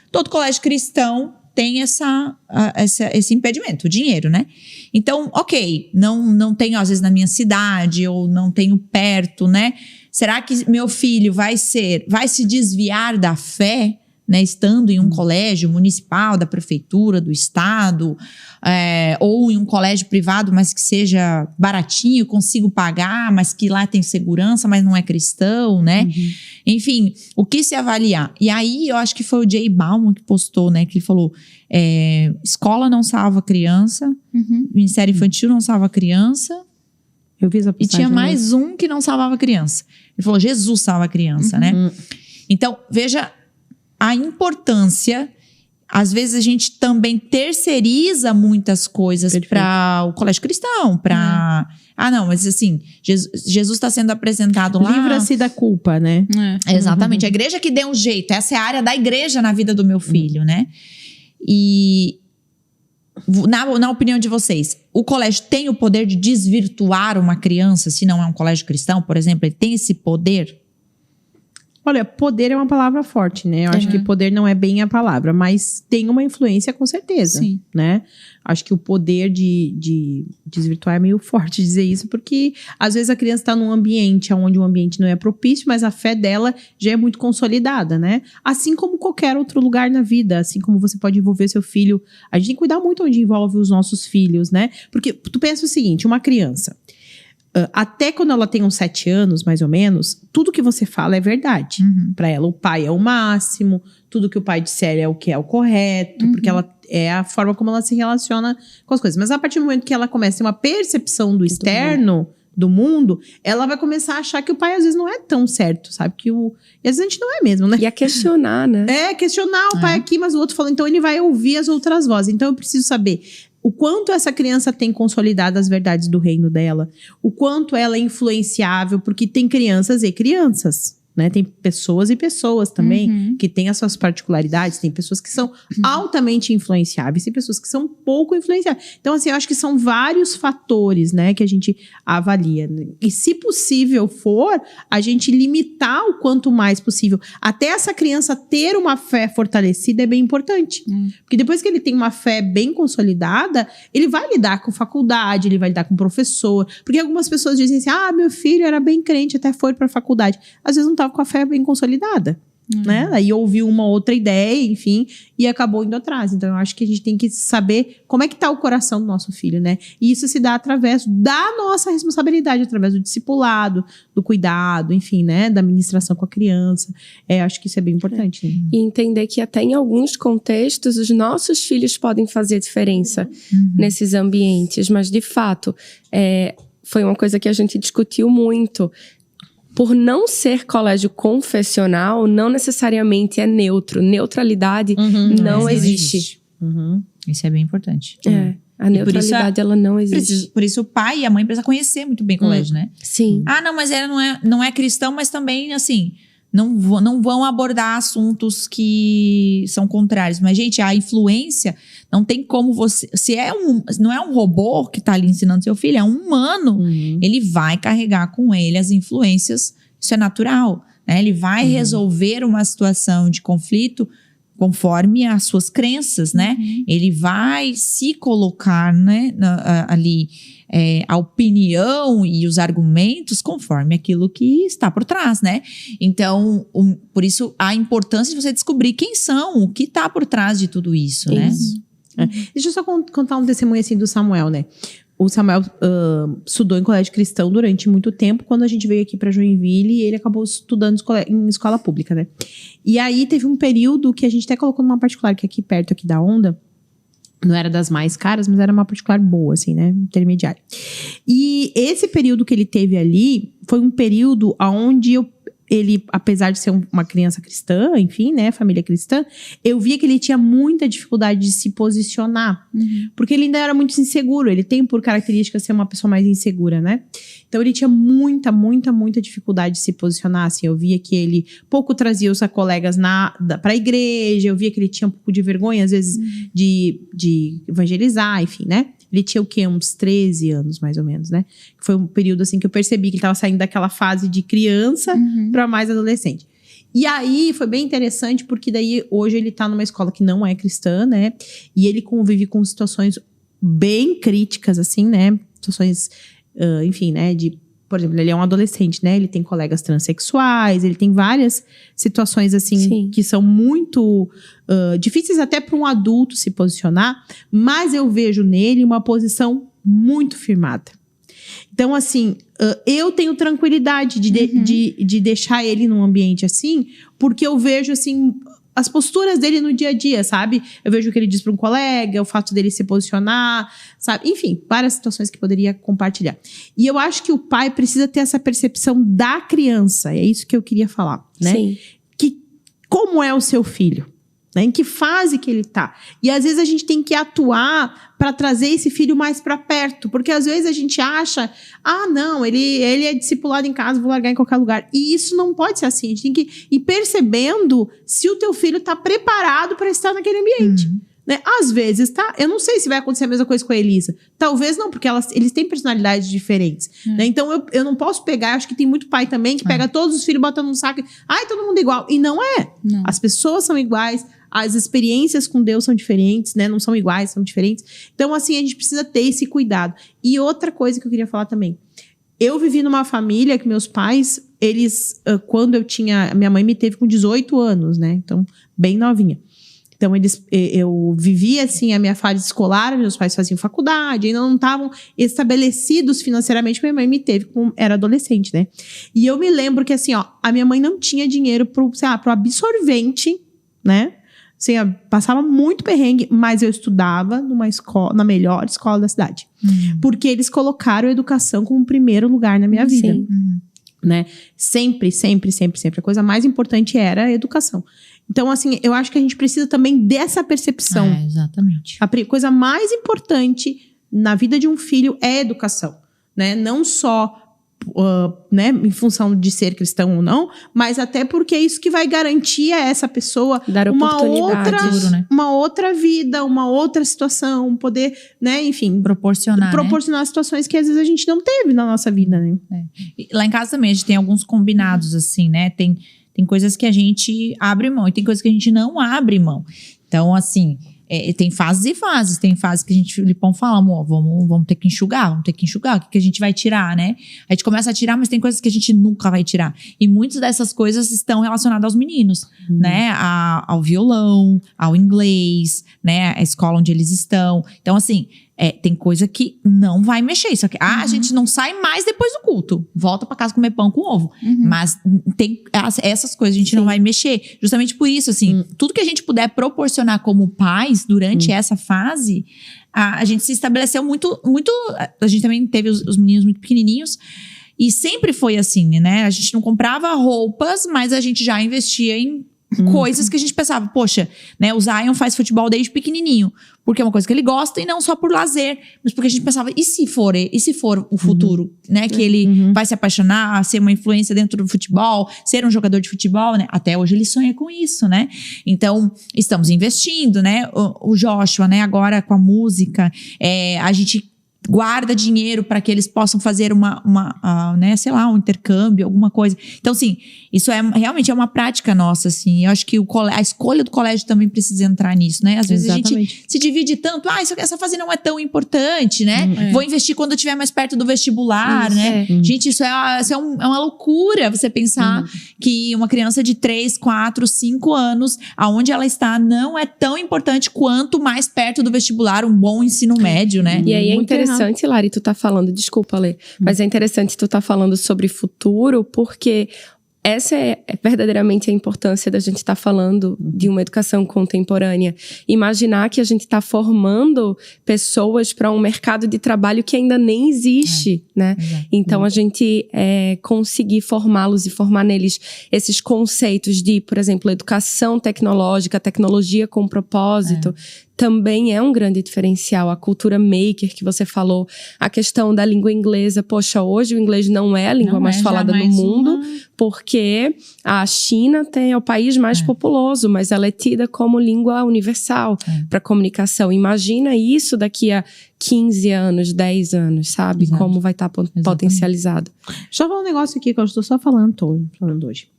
todo colégio cristão tem esse impedimento, o dinheiro, né? Então, ok, não tenho às vezes na minha cidade ou não tenho perto, né? Será que meu filho vai se desviar da fé, né? Estando em um colégio municipal, da prefeitura, do estado, ou em um colégio privado, mas que seja baratinho, consigo pagar, mas que lá tem segurança, mas não é cristão, né? Enfim, o que se avaliar? E aí, eu acho que foi o Jay Bauman que postou, né? Que ele falou, escola não salva criança, Ministério Infantil não salva criança, Eu vi essa e tinha mais um que não salvava criança. Ele falou, Jesus salva a criança, né? Então, veja a importância. Às vezes a gente também terceiriza muitas coisas para o colégio cristão, para... não, mas assim, Jesus está sendo apresentado lá... Livra-se da culpa, né? Exatamente. A igreja que deu um jeito. Essa é a área da igreja na vida do meu filho, né? E... Na opinião de vocês, o colégio tem o poder de desvirtuar uma criança, se não é um colégio cristão, por exemplo? Ele tem esse poder? Olha, poder é uma palavra forte, né? Eu acho que poder não é bem a palavra, mas tem uma influência com certeza, Sim. né? Acho que o poder de desvirtuar é meio forte dizer isso, porque às vezes a criança está num ambiente onde o ambiente não é propício, mas a fé dela já é muito consolidada, né? Assim como qualquer outro lugar na vida, assim como você pode envolver seu filho. A gente tem que cuidar muito onde envolve os nossos filhos, né? Porque tu pensa o seguinte, uma criança... até quando ela tem uns 7 anos, mais ou menos, tudo que você fala é verdade. Pra ela, o pai é o máximo, tudo que o pai disser é o que é o correto, porque ela é a forma como ela se relaciona com as coisas. Mas a partir do momento que ela começa a ter uma percepção do externo, do mundo, ela vai começar a achar que o pai às vezes não é tão certo, sabe? E às vezes a gente não é mesmo, né? E a questionar, né? Questionar o pai aqui, mas o outro falou, então ele vai ouvir as outras vozes. Então eu preciso saber o quanto essa criança tem consolidado as verdades do reino dela, o quanto ela é influenciável, porque tem crianças e crianças, né? Tem pessoas e pessoas também que têm as suas particularidades, tem pessoas que são altamente influenciáveis, tem pessoas que são pouco influenciáveis. Então, assim, eu acho que são vários fatores, né, que a gente avalia. E se possível for, a gente limitar o quanto mais possível. Até essa criança ter uma fé fortalecida é bem importante. Porque depois que ele tem uma fé bem consolidada, ele vai lidar com faculdade, ele vai lidar com professor. Porque algumas pessoas dizem assim, meu filho era bem crente, até foi pra faculdade. Às vezes não estava com a fé bem consolidada. né? Aí ouviu uma outra ideia, enfim, e acabou indo atrás. Então, eu acho que a gente tem que saber como é que tá o coração do nosso filho, né? E isso se dá através da nossa responsabilidade, através do discipulado, do cuidado, enfim, né? Da ministração com a criança. Acho que isso é bem importante. Né? E entender que até em alguns contextos, os nossos filhos podem fazer a diferença nesses ambientes. Mas, de fato, foi uma coisa que a gente discutiu muito. Por não ser colégio confessional, não necessariamente é neutro. Neutralidade não existe. Isso é bem importante. A neutralidade, ela não existe. Por isso o pai e a mãe precisam conhecer muito bem o colégio, né? Sim. Ah, não, mas ele não é cristão, mas também, assim, não vão abordar assuntos que são contrários. Mas, gente, a influência não tem como você... não é um robô que tá ali ensinando seu filho, é um humano. Ele vai carregar com ele as influências, isso é natural, né? Ele vai resolver uma situação de conflito conforme as suas crenças, né? Ele vai se colocar, né, ali... a opinião e os argumentos conforme aquilo que está por trás, né? Então, por isso, a importância de você descobrir quem são, o que está por trás de tudo isso, né? Deixa eu só contar um testemunho assim do Samuel, né? O Samuel estudou em colégio cristão durante muito tempo. Quando a gente veio aqui para Joinville, ele acabou estudando em escola pública, né? E aí, teve um período que a gente até colocou numa particular, que é aqui perto aqui da Onda. Não era das mais caras, mas era uma particular boa, assim, né? Intermediária. E esse período que ele teve ali, foi um período onde ele, apesar de ser uma criança cristã, enfim, né? Família cristã, eu via que ele tinha muita dificuldade de se posicionar. Porque ele ainda era muito inseguro. Ele tem por característica ser uma pessoa mais insegura, né? Então, ele tinha muita dificuldade de se posicionar, assim. Eu via que ele pouco trazia os colegas pra igreja. Eu via que ele tinha um pouco de vergonha, às vezes, de evangelizar, enfim, né? Ele tinha o quê? Uns 13 anos, mais ou menos, né? Foi um período, assim, que eu percebi que ele tava saindo daquela fase de criança pra mais adolescente. E aí, foi bem interessante, porque daí, hoje, ele tá numa escola que não é cristã, né? E ele convive com situações bem críticas, assim, né? Situações, enfim, né? Por exemplo, ele é um adolescente, né? Ele tem colegas transexuais, ele tem várias situações, assim, que são muito difíceis até para um adulto se posicionar, mas eu vejo nele uma posição muito firmada. Então, assim, eu tenho tranquilidade de deixar ele num ambiente assim, porque eu vejo, assim, as posturas dele no dia a dia, sabe? Eu vejo o que ele diz para um colega, o fato dele se posicionar, sabe? Enfim, várias situações que poderia compartilhar. E eu acho que o pai precisa ter essa percepção da criança, é isso que eu queria falar, né? Sim. Como é o seu filho? Né? Em que fase que ele tá? E às vezes a gente tem que atuar para trazer esse filho mais para perto, porque às vezes a gente acha, não, ele é discipulado em casa, vou largar em qualquer lugar. E isso não pode ser assim. A gente tem que ir percebendo se o teu filho tá preparado para estar naquele ambiente. Né? Às vezes, tá? Eu não sei se vai acontecer a mesma coisa com a Elisa. Talvez não, porque eles têm personalidades diferentes. Né? Então, eu não posso pegar, acho que tem muito pai também que pega todos os filhos, bota num saco, todo mundo igual. E não é. Não. As pessoas são iguais, as experiências com Deus são diferentes, né? Não são iguais, são diferentes. Então, assim, a gente precisa ter esse cuidado. E outra coisa que eu queria falar também. Eu vivi numa família que meus pais, eles, quando minha mãe me teve com 18 anos, né? Então, bem novinha. Então, eu vivia, assim, a minha fase escolar, meus pais faziam faculdade, ainda não estavam estabelecidos financeiramente, minha mãe me teve era adolescente, né? E eu me lembro que, assim, a minha mãe não tinha dinheiro pro absorvente, né? Assim, eu passava muito perrengue, mas eu estudava numa escola, na melhor escola da cidade. Porque eles colocaram a educação como primeiro lugar na minha vida. Né? Sempre. A coisa mais importante era a educação. Então, assim, eu acho que a gente precisa também dessa percepção. Exatamente. A coisa mais importante na vida de um filho é a educação. Né? Não só né, em função de ser cristão ou não, mas até porque é isso que vai garantir a essa pessoa dar uma outra vida, uma outra situação, poder, né, enfim, proporcionar situações que às vezes a gente não teve na nossa vida, né? Lá em casa também a gente tem alguns combinados assim, né? Tem coisas que a gente abre mão e tem coisas que a gente não abre mão. Então, assim, tem fases e fases. Tem fases que o Filipão fala, amor, vamos ter que enxugar. O que a gente vai tirar, né? A gente começa a tirar, mas tem coisas que a gente nunca vai tirar. E muitas dessas coisas estão relacionadas aos meninos, né? Ao violão, ao inglês, né? A escola onde eles estão. Então, assim, tem coisa que não vai mexer. Só que a gente não sai mais depois do culto. Volta pra casa comer pão com ovo. Mas tem essas coisas a gente não vai mexer. Justamente por isso, assim, tudo que a gente puder proporcionar como pais durante essa fase, a gente se estabeleceu muito. A gente também teve os meninos muito pequenininhos. E sempre foi assim, né? A gente não comprava roupas, mas a gente já investia em coisas que a gente pensava, poxa, né? O Zion faz futebol desde pequenininho, porque é uma coisa que ele gosta e não só por lazer, mas porque a gente pensava, e se for o futuro, né? Que ele vai se apaixonar, ser uma influência dentro do futebol, ser um jogador de futebol, né? Até hoje ele sonha com isso, né? Então, estamos investindo, né? O Joshua, né? Agora com a música, a gente guarda dinheiro para que eles possam fazer né, sei lá, um intercâmbio, alguma coisa. Então, assim, isso realmente é uma prática nossa, assim. Eu acho que a escolha do colégio também precisa entrar nisso, né? Às vezes a gente se divide tanto, essa fase não é tão importante, né? Vou investir quando eu estiver mais perto do vestibular, né? Gente, isso é uma loucura, você pensar que uma criança de 3, 4, 5 anos, aonde ela está, não é tão importante quanto mais perto do vestibular, um bom ensino médio, né? E aí é interessante, Lari, tu tá falando, desculpa, Lê, mas é interessante tu tá falando sobre futuro, porque essa é verdadeiramente a importância da gente estar falando de uma educação contemporânea. Imaginar que a gente está formando pessoas para um mercado de trabalho que ainda nem existe, né? Então, a gente conseguir formá-los e formar neles esses conceitos de, por exemplo, educação tecnológica, tecnologia com propósito, também é um grande diferencial. A cultura maker que você falou, a questão da língua inglesa. Poxa, hoje o inglês não é a língua mais falada no mundo, porque a China é o país mais populoso, mas ela é tida como língua universal para comunicação. Imagina isso daqui a 15 anos, 10 anos, sabe? Exato. Como vai estar potencializado. Deixa eu falar um negócio aqui que eu estou só falando hoje.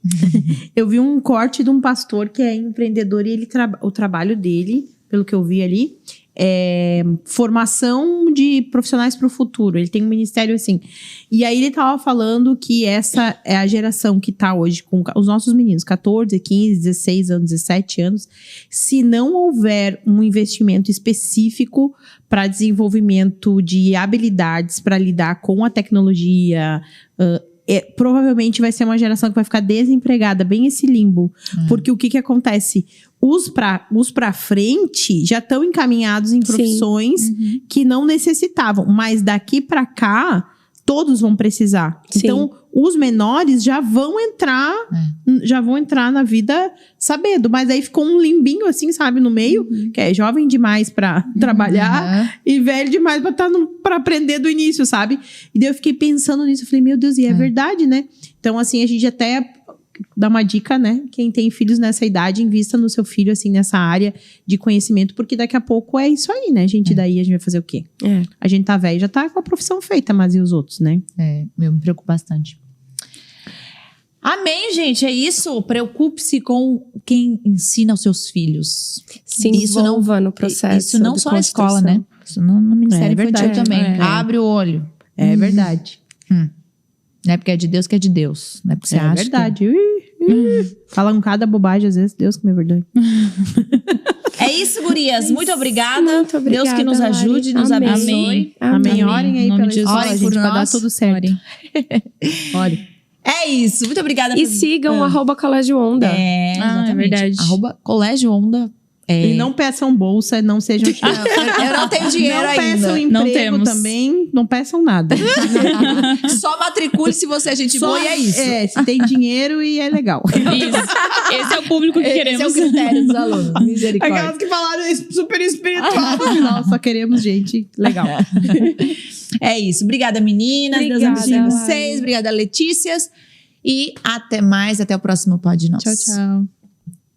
Eu vi um corte de um pastor que é empreendedor e o trabalho dele, pelo que eu vi ali, formação de profissionais para o futuro. Ele tem um ministério assim. E aí ele tava falando que essa é a geração que tá hoje com os nossos meninos, 14, 15, 16 anos, 17 anos. Se não houver um investimento específico para desenvolvimento de habilidades para lidar com a tecnologia, provavelmente vai ser uma geração que vai ficar desempregada, bem esse limbo. Porque o que acontece? Os pra frente já estão encaminhados em profissões que não necessitavam, mas daqui pra cá todos vão precisar. Sim. Então, os menores já vão entrar na vida sabendo, mas aí ficou um limbinho assim, sabe, no meio, que é jovem demais pra trabalhar e velho demais pra aprender do início, sabe? E daí eu fiquei pensando nisso, eu falei, meu Deus, e é verdade, né? Então, assim, a gente até dá uma dica, né? Quem tem filhos nessa idade, invista no seu filho, assim, nessa área de conhecimento, porque daqui a pouco é isso aí, né, gente? Daí a gente vai fazer o quê? A gente tá velho, já tá com a profissão feita, mas e os outros, né? Me preocupa bastante. Amém, gente, é isso. Preocupe-se com quem ensina aos seus filhos. Se envolva no processo. Isso não só na escola, né? Isso no Ministério Infantil também. Abre o olho. É verdade. Não é porque é de Deus que é de Deus. Não é porque você acha. É verdade. Falam cada bobagem, às vezes. Deus que me perdoe. É isso, gurias. Muito obrigada. Muito obrigada, Deus que nos ajude, nos abençoe. Amém. Orem aí pela escola, Orem gente, por pra dar nós. tudo certo. Orem. É isso. Muito obrigada. E sigam @Colégio Onda. Exatamente. é verdade. @Colégio Onda. E não peçam bolsa, não sejam... Eu não tenho dinheiro não ainda. peçam Não emprego temos. também, não peçam nada. Só matricule se você é gente boa e é isso. Se tem dinheiro e é legal. Isso. Esse é o público que queremos. Esse é o critério dos alunos. Misericórdia. Aquelas que falaram isso super espiritual. Nós só queremos gente legal. É isso. Obrigada, meninas. Deus Obrigada, abençoe Lari. vocês. Obrigada, Letícias. E até mais. Até o próximo Pod Nós. Tchau, tchau.